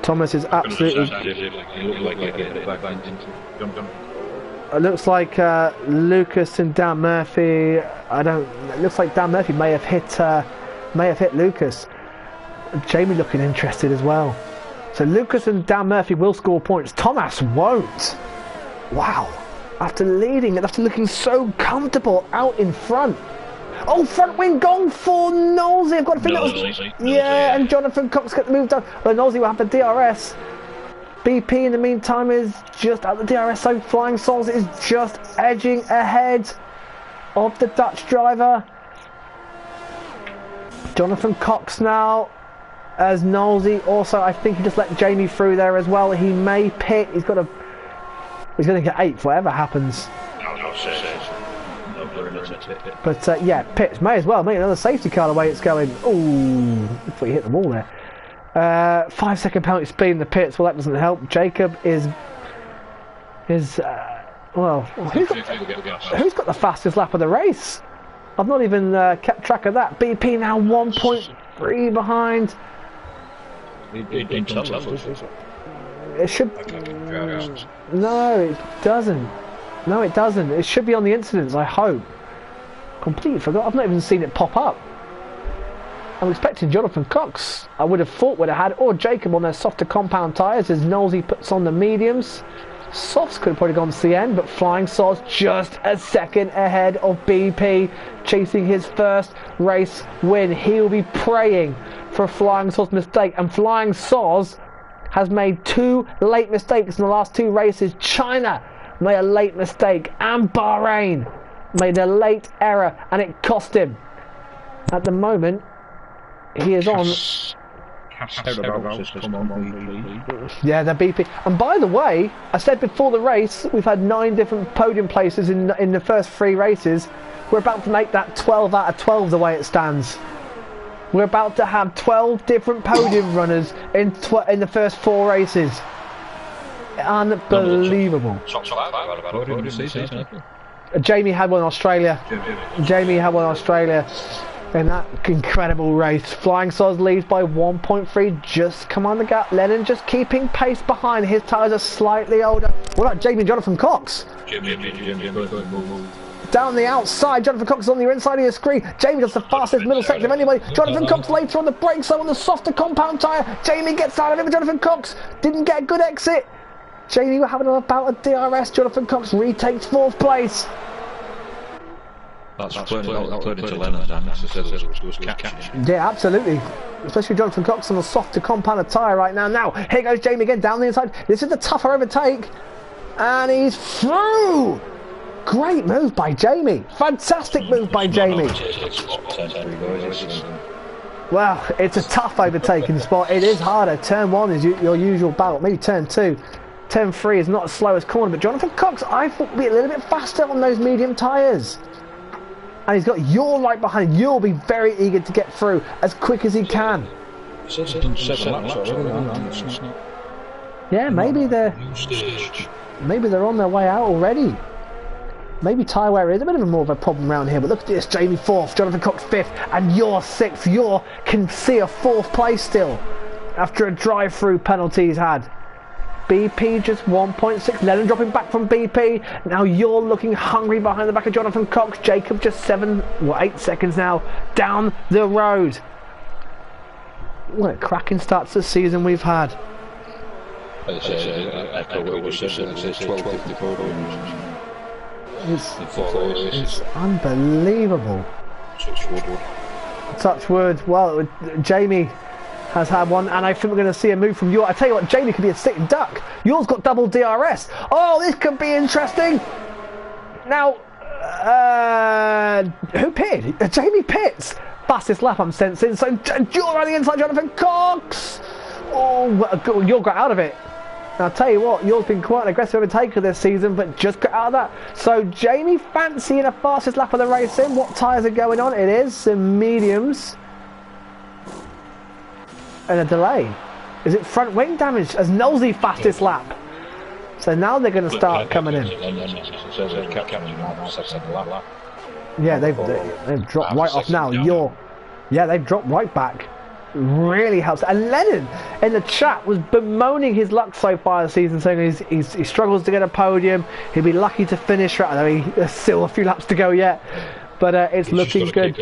Thomas is absolutely... It looks like Lucas and Dan Murphy... It looks like Dan Murphy may have hit Lucas. Jamie looking interested as well. So Lucas and Dan Murphy will score points. Thomas won't. Wow. After leading, after looking so comfortable out in front. Oh, front wing gone for Knowlesy. I've got to think that was... Yeah, and Jonathan Cox got the move done. But Knowlesy will have the DRS. BP in the meantime is just at the DRS. So Flying Soz is just edging ahead of the Dutch driver. Jonathan Cox now as Knowlesy. Also, I think he just let Jamie through there as well. He may pit. He's going to get 8th, whatever happens. But yeah, pits may as well make another safety car the way it's going. Ooh, I thought he hit the wall there. 5-second penalty speed in the pits. Well, that doesn't help. Jacob is well, who's got the fastest lap of the race? I've not even kept track of that. BP now 1.3 behind. It should... No, it doesn't. No, it doesn't. It should be on the incidents, I hope. Completely forgot. I've not even seen it pop up. I'm expecting Jonathan Cox, I would have thought, would have had, or Jacob on their softer compound tyres as Nosey puts on the mediums. Softs could have probably gone to the end, but Flying Sauce just a second ahead of BP, chasing his first race win. He will be praying for a Flying Sauce mistake, and Flying Sauce has made 2 late mistakes in the last 2 races. China made a late mistake, and Bahrain made a late error, and it cost him. At the moment, he is on. Yeah, they're BP. And by the way, I said before the race, we've had 9 different podium places in the first 3 races. We're about to make that 12 out of 12 the way it stands. We're about to have 12 different podium runners in the first 4 races. Unbelievable. Jamie had one in Australia. In that incredible race. Flying Sauce leads by 1.3, just come on the gap. Lennon just keeping pace behind. His tyres are slightly older. What about Jamie and Jonathan Cox? Down the outside, Jonathan Cox is on the inside of your screen. Jamie does the fastest middle section of anybody. Jonathan Cox later on the brakes, so on the softer compound tyre. Jamie gets out of it, but Jonathan Cox didn't get a good exit. Jamie were having about a DRS. Jonathan Cox retakes 4th place. That's plenty to Lennon's hand. Yeah, absolutely. Especially Jonathan Cox on a softer compound tyre right now. Now, here goes Jamie again down the inside. This is the tougher overtake. And he's through! Great move by Jamie. Fantastic move by Jamie. Well, it's a tough overtaking spot. It is harder. Turn 1 is your usual battle. Maybe turn 2. Turn 3 is not as slow as corner. But Jonathan Cox, I thought, would be a little bit faster on those medium tyres. And he's got Yaw right behind him. Yaw will be very eager to get through as quick as he can. Yeah, maybe they're on their way out already. Maybe tyre wear is a bit of more of a problem around here. But look at this, Jamie 4th, Jonathan Cox 5th, and Yaw 6th. Yaw can see a 4th place still after a drive-through penalty he's had. BP just 1.6. Lennon dropping back from BP. Now you're looking hungry behind the back of Jonathan Cox. Jacob just 8 seconds now down the road. What a cracking start to the season we've had. It's unbelievable. Touch wood. Well, Jamie has had one, and I think we're going to see a move from Yaw. I tell you what, Jamie could be a sitting duck. Yaw's got double DRS. Oh, this could be interesting. Now, who pitted? Jamie pits. Fastest lap I'm sensing. So Yaw on the inside, Jonathan Cox. Oh, Yaw got out of it. Now, I'll tell you what, Yaw's been quite an aggressive overtaker this season, but just got out of that. So Jamie fancying a fastest lap of the race in. What tyres are going on? It is some mediums. And a delay. Is it front wing damage as Nosey fastest lap? So now they're going to start coming in. Yeah, they've dropped right off now. Yeah, they've dropped right back. Really helps. And Lennon in the chat was bemoaning his luck so far this season, saying he struggles to get a podium. He'll be lucky to finish. I know there's still a few laps to go yet, but it's looking good.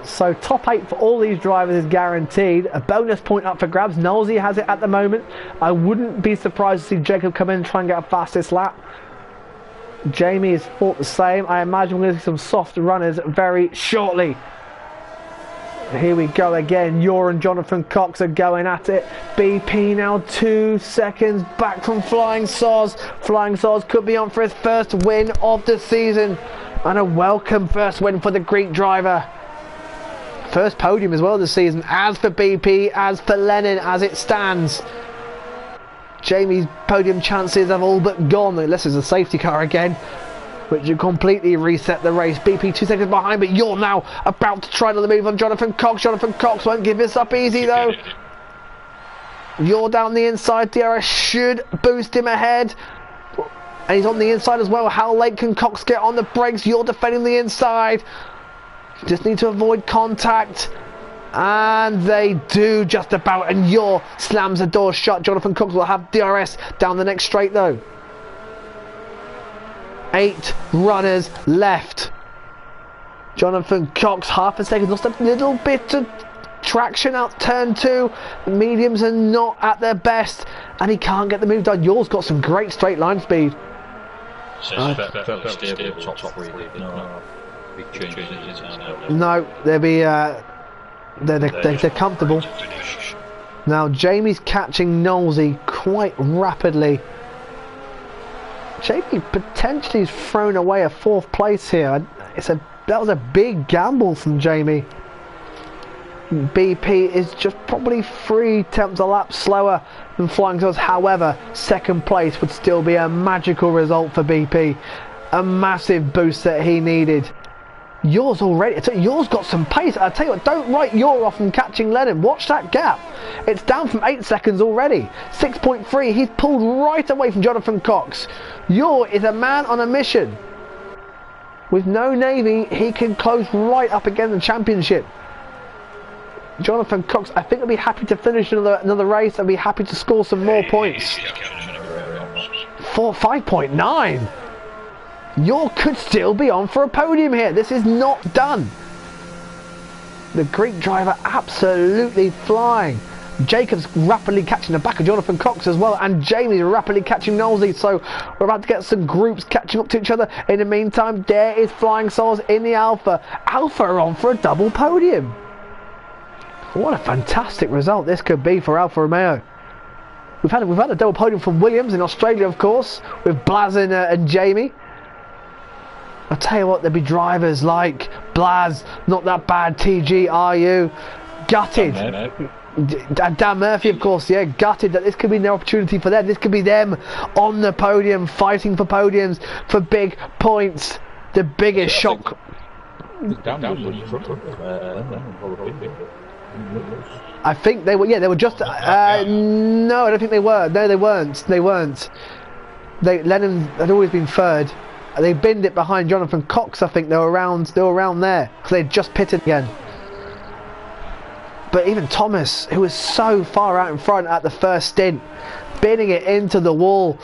So top 8 for all these drivers is guaranteed. A bonus point up for grabs. Nosey has it at the moment. I wouldn't be surprised to see Jacob come in and try and get a fastest lap. Jamie has thought the same. I imagine we're going to see some soft runners very shortly. Here we go again. Yaw and Jonathan Cox are going at it. BP now 2 seconds back from Flying Sauce. Flying Sauce could be on for his first win of the season. And a welcome first win for the Greek driver. First podium as well this season, as for BP, as for Lennon, as it stands. Jamie's podium chances have all but gone, unless there's a safety car again, which will completely reset the race. BP 2 seconds behind, but you're now about to try another move on Jonathan Cox. Jonathan Cox won't give this up easy though. You're down the inside, DRS should boost him ahead. And he's on the inside as well. How late can Cox get on the brakes? You're defending the inside. Just need to avoid contact. And they do just about. And Yaw slams the door shut. Jonathan Cox will have DRS down the next straight though. 8 runners left. Jonathan Cox, half a second, lost a little bit of traction out turn 2. The mediums are not at their best, and he can't get the move done. Yours got some great straight line speed. No, they'll be they're comfortable. Now Jamie's catching Knowlesy quite rapidly. Jamie potentially has thrown away a 4th place here. That was a big gamble from Jamie. BP is just probably 3 tenths a lap slower than Flying Saucers. However, 2nd place would still be a magical result for BP. A massive boost that he needed. Yours got some pace. I tell you what, don't write Yor off from catching Lennon. Watch that gap. It's down from 8 seconds already. 6.3. He's pulled right away from Jonathan Cox. Yor is a man on a mission. With no navy, he can close right up against the championship. Jonathan Cox, I think, will be happy to finish another race and be happy to score some more points. 5.9. Yor could still be on for a podium here. This is not done. The Greek driver absolutely flying. Jacob's rapidly catching the back of Jonathan Cox as well, and Jamie's rapidly catching Knowlesy, so we're about to get some groups catching up to each other. In the meantime, there is Flying Saucers in the Alpha. Alpha are on for a double podium. What a fantastic result this could be for Alfa Romeo. We've had a double podium from Williams in Australia, of course, with Blaz and Jamie. I'll tell you what, there'll be drivers like Blaz, not that bad, TG, RU, gutted. Dan Murphy, of course, yeah, gutted that this could be an opportunity for them. This could be them on the podium, fighting for podiums, for big points. The biggest shock. I think they were. Yeah, they were just. No, I don't think they were. No, they weren't. They weren't. Lennon had always been 3rd. They binned it behind Jonathan Cox. I think they were around. They were around there because they just pitted again. But even Thomas, who was so far out in front at the first stint, binning it into the wall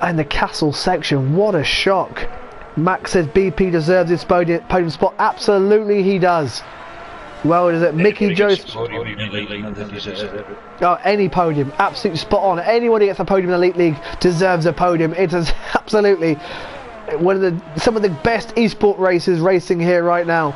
in the castle section. What a shock! Max says BP deserves his podium spot. Absolutely, he does. Well, is it Mickey Joe's? Oh, any podium, absolutely spot on. Anyone who gets a podium in the Elite League deserves a podium. It is absolutely one of some of the best esport races racing here right now.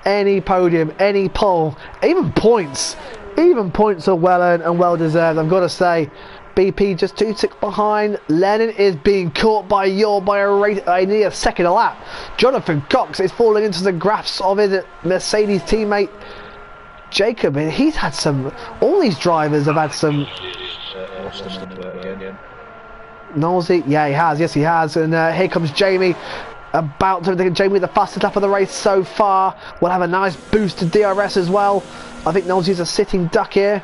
Any podium, any pole, even points are well earned and well deserved. I've got to say, BP just 2 ticks behind. Lennon is being caught by Yor by near a second a lap. Jonathan Cox is falling into the grasp of his Mercedes teammate Jacob. He's had some. All these drivers have had some. Knowlesy, yeah, he has. Yes, he has. And here comes Jamie. About to get Jamie the fastest lap of the race so far. We'll have a nice boost to DRS as well. I think Knowlesy's a sitting duck here.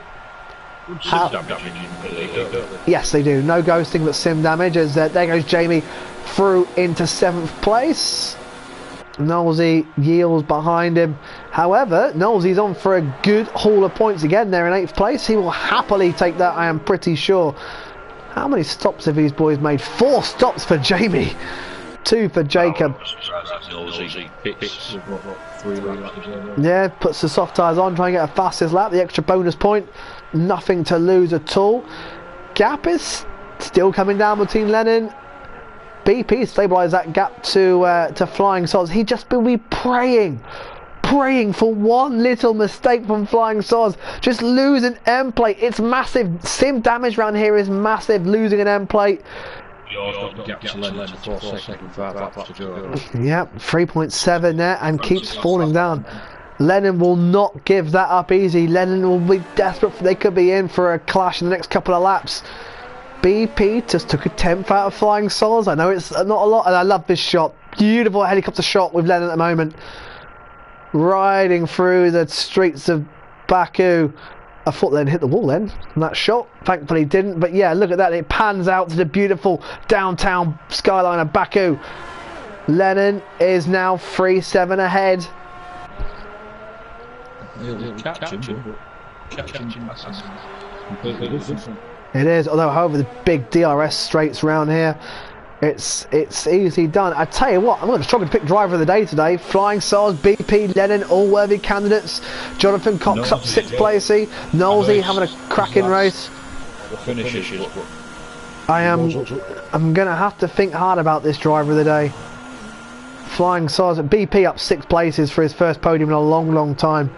Yes, they do. No ghosting, but sim damage. As there goes Jamie through into 7th place. Knowlesy yields behind him. However, Knowlesy's on for a good haul of points again. They're in 8th place. He will happily take that, I am pretty sure. How many stops have these boys made? 4 stops for Jamie. 2 for Jacob. Yeah, puts the soft tyres on, trying to get a fastest lap. The extra bonus point, nothing to lose at all. Gap is still coming down between Lennon. BP stabilised that gap to Flying Saucers. He just will be praying for one little mistake from Flying Saucers. Just lose an end plate. It's massive. Sim damage around here is massive. Losing an end plate. Yep, 3.7 there and keeps falling down. Lennon will not give that up easy. Lennon will be desperate. They could be in for a clash in the next couple of laps. BP just took a 10th out of Flying Saucers. I know it's not a lot, and I love this shot. Beautiful helicopter shot with Lennon at the moment, riding through the streets of Baku. I thought they'd hit the wall then from that shot. Thankfully didn't, but yeah, look at that. It pans out to the beautiful downtown skyline of Baku. Lennon is now 3-7 ahead. It is, although however the big DRS straights around here, it's easily done. I tell you what, I'm going to struggle to pick driver of the day today. Flying Stars, BP, Lennon, all worthy candidates. Jonathan Cox up 6th place. Knowlesy having a cracking race. The finishes. I'm going to have to think hard about this driver of the day. Flying Stars, BP up 6 places for his first podium in a long time.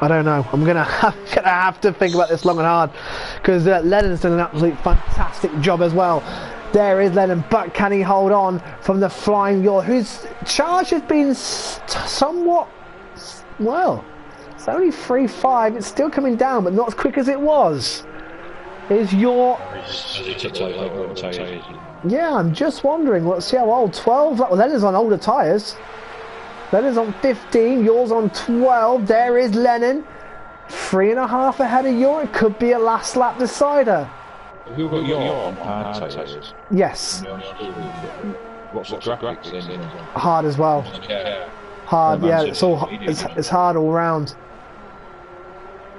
I don't know. I'm gonna have to think about this long and hard, because Lennon's done an absolute fantastic job as well. There is Lennon, but can he hold on from the Flying Yaw, whose charge has been somewhat, well, it's only 3.5. It's still coming down, but not as quick as it was. Is your... Yeah, I'm just wondering. Let's see how old. 12. Well, Lennon's on older tyres. Lennon's on 15, yours on 12. There is Lennon, 3.5 ahead of Yaw. It could be a last lap decider. Have you got Yaw on hard tyres? Yes. What's the graphics in? Hard as well. Hard, yeah. It's hard all round.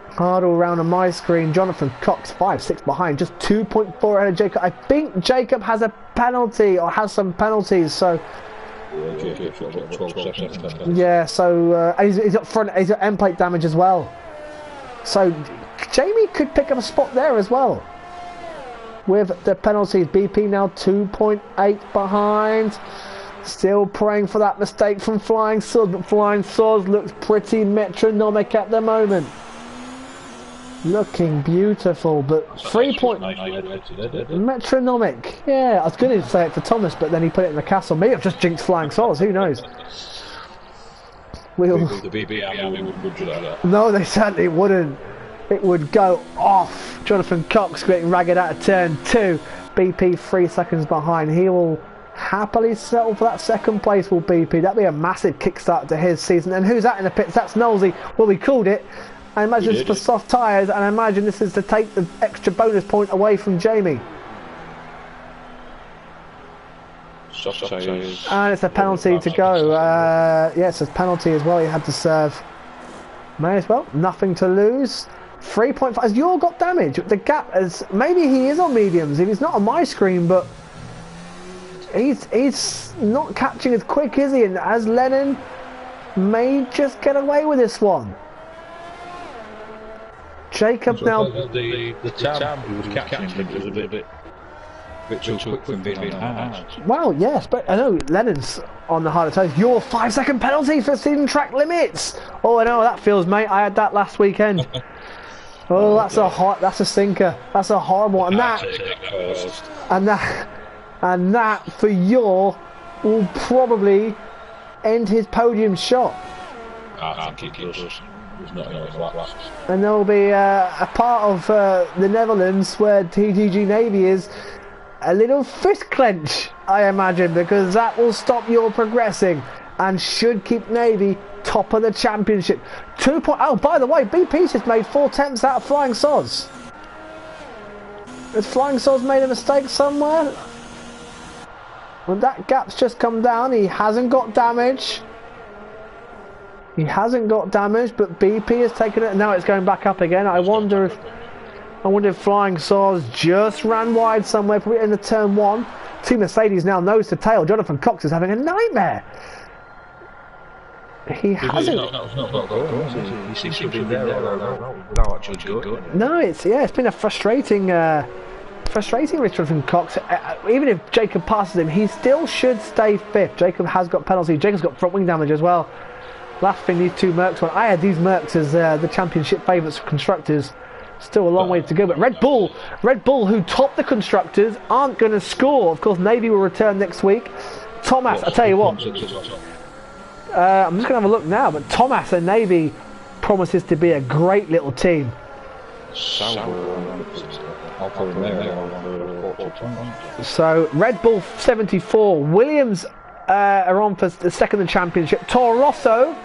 Hard all round on my screen. Jonathan Cox 5-6 behind, just 2.4 ahead of Jacob. I think Jacob has a penalty, or has some penalties, so. Yeah, so he's up front. He's got end plate damage as well. So Jamie could pick up a spot there as well. With the penalties, BP now 2.8 behind. Still praying for that mistake from Flying Swords, but Flying Swords looks pretty metronomic at the moment. Looking beautiful, but 3 point metronomic. Yeah, I was going to say it for Thomas, but then he put it in the castle. Maybe I've just jinxed Flying Swords. Who knows? The BB wouldn't do that. No, they certainly wouldn't. It would go off. Jonathan Cox getting ragged out of turn 2. BP 3 seconds behind. He will happily settle for that second place. Will BP? That'd be a massive kickstart to his season. And who's that in the pits? That's Knowlesy. Well, we called it. I imagine it's for soft tyres, and I imagine this is to take the extra bonus point away from Jamie. Soft tyres. And it's a penalty to go. Yes, it's a penalty as well. He had to serve. May as well. Nothing to lose. 3.5. Has Yaw got damage? The gap is. Maybe he is on mediums. If he's not on my screen, but he's not catching as quick, is he? And as Lennon may just get away with this one. Jacob now. The time he was catching him was a bit too quick for him being hard. Well, yes, but I know Lennon's on the harder tyres. Your 5-second penalty for season track limits. Oh, I know how that feels, mate. I had that last weekend. Oh, that's a stinker. That's a horrible one. And that for Yaw will probably end his podium shot. I think it does. And there will be a part of the Netherlands where TGG Navy is a little fist clench, I imagine, because that will stop Yaw progressing and should keep Navy top of the championship. Oh, by the way, BP's just made 4 attempts out of Flying Sods. Has Flying Sods made a mistake somewhere? Well, that gap's just come down. He hasn't got damage. He hasn't got damage, but BP has taken it. Now it's going back up again. I wonder if Flying Swords just ran wide somewhere, probably in the turn 1. 2 Mercedes now nose to tail. Jonathan Cox is having a nightmare. He hasn't. He seems to have been there without actually going. No, it's been a frustrating race for Jonathan Cox. Even if Jacob passes him, he still should stay 5th. Jacob has got penalty. Jacob's got front wing damage as well. Last thing these 2 Mercs won. I had these Mercs as the championship favourites for constructors. Still a long way to go, but Red Bull, who topped the constructors, aren't going to score. Of course, Navy will return next week. Thomas, I tell you what, I'm just going to have a look now, but Thomas and Navy promises to be a great little team. So Red Bull 74, Williams are on for the second in the championship. Toro Rosso,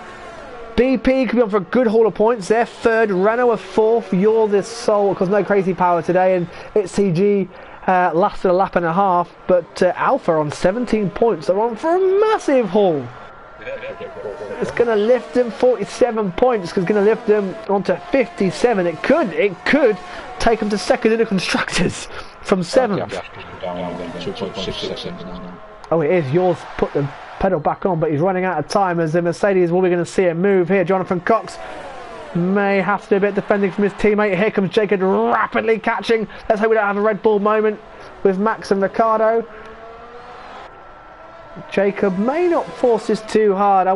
BP could be on for a good haul of points. They're 3rd, Renault are 4th. You're this soul, because no crazy power today, and it's CG lasted a lap and a half, but Alpha on 17 points. They're on for a massive haul. It's going to lift them 47 points. It's going to lift them onto 57. It could take them to second in the constructors from 7th. Oh, it is. Yours put the pedal back on, but he's running out of time as the Mercedes. Well, we're going to see it move here. Jonathan Cox may have to do a bit of defending from his teammate. Here comes Jacob rapidly catching. Let's hope we don't have a Red Bull moment with Max and Ricardo. Jacob may not force this too hard.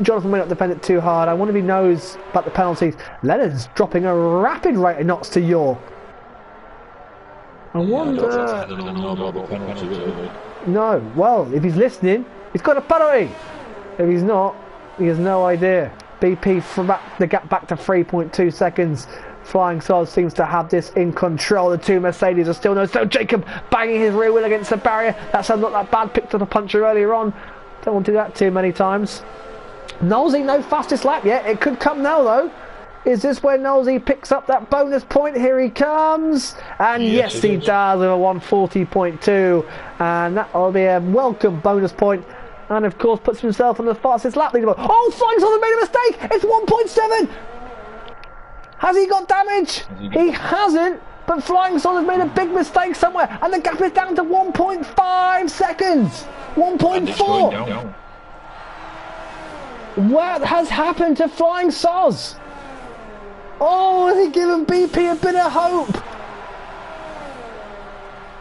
Jonathan may not defend it too hard. I wonder if he knows about the penalties. Lennon's dropping a rapid rate of knots to Yor. I wonder... No, well, if he's listening, he's got a penalty. If he's not, he has no idea. BP from the gap back to 3.2 seconds. Flying Soz seems to have this in control. The two Mercedes are still no. So Jacob banging his rear wheel against the barrier. That's not that bad. Picked up a puncher earlier on. Don't want to do that too many times. Nolsey, no fastest lap yet. It could come now though. Is this where Nolsey picks up that bonus point? Here he comes. And yes he does with a 140.2. And that'll be a welcome bonus point. And of course puts himself on the fastest lap leaderboard. Oh, Flying Soz has made a mistake. It's 1.7. Has he got damage? He hasn't, but Flying Soz has made a big mistake somewhere, and the gap is down to 1.5 seconds. 1.4. What has happened to Flying Soz? Oh, has he given BP a bit of hope?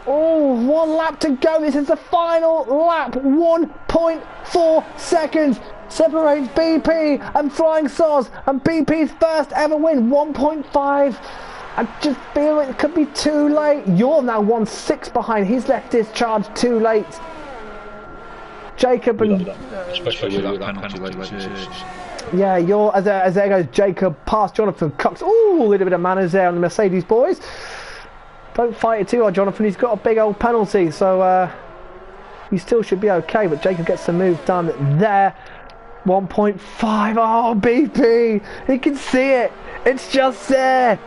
Oh, 1 lap to go. This is the final lap. 1.4 seconds. Separates BP and Flying Soz, and BP's first ever win, 1.5. I just feel it could be too late. You're now 1.6 behind. He's left his charge too late. Jacob and especially with that penalty. yeah, you're as there goes Jacob past Jonathan Cox. Ooh, a little bit of manners there on the Mercedes boys. Don't fight it too hard, Jonathan. He's got a big old penalty, so he still should be okay. But Jacob gets the move done there. 1.5. Oh, BP. He can see it. It's just there.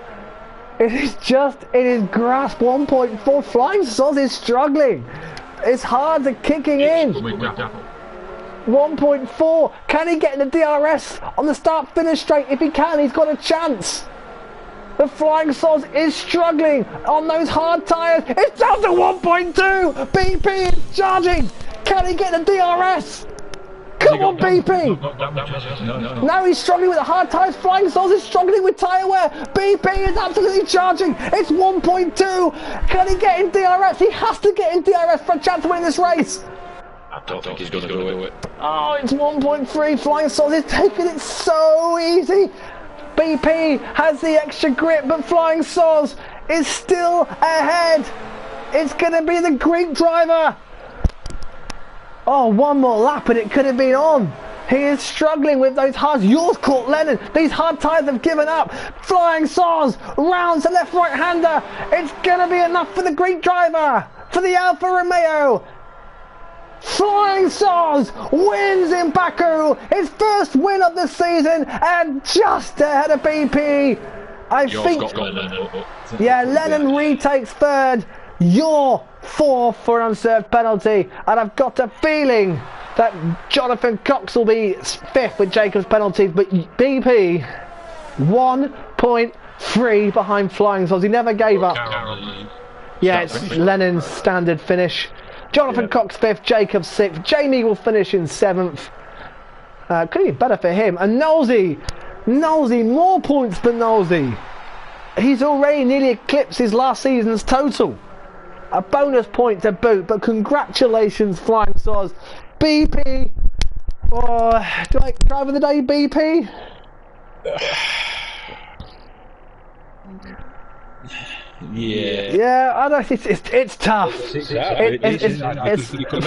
It is just in his grasp. 1.4. Flying Soz is struggling. It's hard to kicking in. 1.4. Can he get in the DRS on the start-finish straight? If he can, he's got a chance. The Flying Soz is struggling on those hard tyres. It's down to 1.2. BP is charging. Can he get the DRS? Come on, BP! No, he's struggling with the hard tyres. Flying Soz is struggling with tyre wear. BP is absolutely charging. It's 1.2. Can he get in DRS? He has to get in DRS for a chance to win this race. I don't think he's going to do it. Oh, it's 1.3. Flying Soz is taking it so easy. BP has the extra grip, but Flying Soz is still ahead. It's going to be the Greek driver. Oh, 1 more lap and it could have been on. He is struggling with those hards. Yours caught Lennon. These hard tyres have given up. Flying Soz rounds the left right hander. It's going to be enough for the Greek driver. For the Alfa Romeo. Flying Soz wins in Baku. His first win of the season and just ahead of BP. I think. Yeah, Lennon retakes third. You're 4th for an unserved penalty, and I've got a feeling that Jonathan Cox will be 5th with Jacob's penalties, but BP 1.3 behind Flying Soz. He never gave up. Yeah, it's Lennon's standard finish. Jonathan Cox 5th, Jacob 6th. Jamie will finish in 7th. Could be better for him. And Nolsey, more points than Nolsey. He's already nearly eclipsed his last season's total. A bonus point to boot, but congratulations, Flying Soz. BP. Oh, do I drive of the day, BP? Yeah. Yeah, I don't. It's tough. It's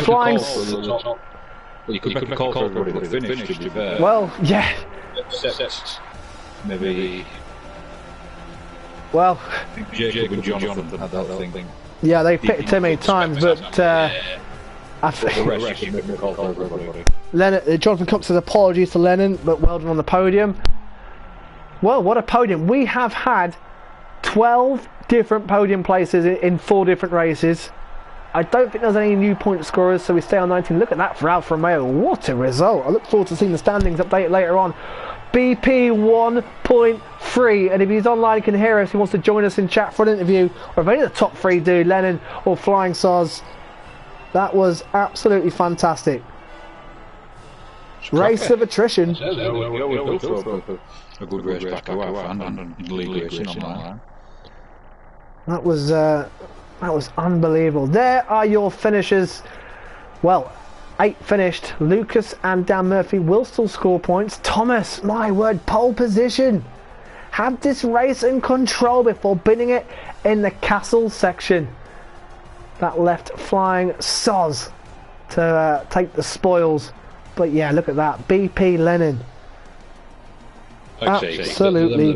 Flying. Well, you could make a call for everybody to finish, to be fair. Well, yeah. Maybe. Well, Jacob and Jonathan had that thing. Yeah, they picked too many times, but I think Jonathan Cox says apologies to Lennon, but well done on the podium. Well, what a podium. We have had 12 different podium places in 4 different races, I don't think there's any new point scorers, so we stay on 19. Look at that for Alfa Romeo. What a result. I look forward to seeing the standings updated later on. BP 1.3, and if he's online, he can hear us. He wants to join us in chat for an interview, or if any of the top three do, Lennon or Flying Soz. That was absolutely fantastic. Race of attrition. A good race back and league racing online. That was unbelievable. There are your finishers. Well, 8 finished. Lucas and Dan Murphy will still score points. Thomas, my word, pole position. Had this race in control before binning it in the castle section. That left Flying Soz to take the spoils. But yeah, look at that. BP Lennon. Absolutely.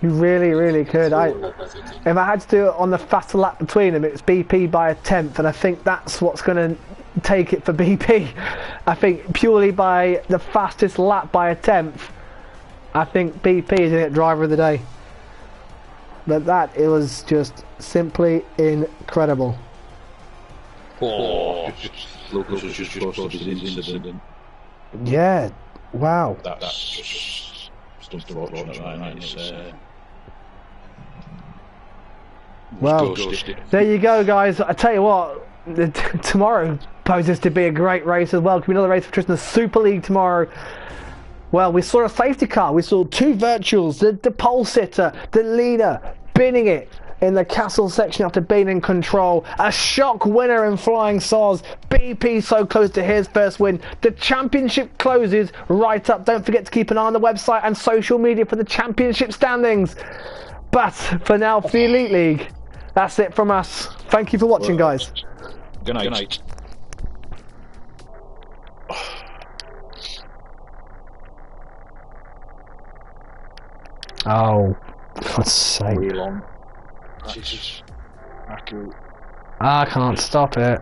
You really, really could. If I had to do it on the faster lap between them, it's BP by a 10th, and I think that's what's going to take it for BP. I think purely by the fastest lap by a 10th, I think BP is in it driver of the day. But that, it was just simply incredible. Oh, Lucas was just supposed to be the incident. Yeah, wow. That's just unfortunate, right? Well, there you go, guys. I tell you what, tomorrow poses to be a great race as well. Could be another race for Tristan, the Super League tomorrow. Well, we saw a safety car. We saw 2 virtuals, the pole sitter, the leader, binning it in the castle section after being in control. A shock winner in Flying Soz. BP so close to his first win. The championship closes right up. Don't forget to keep an eye on the website and social media for the championship standings. But for now, for the Elite League, that's it from us. Thank you for watching, guys. Good night. Good night. Oh, for sake. Jesus. I can't stop it.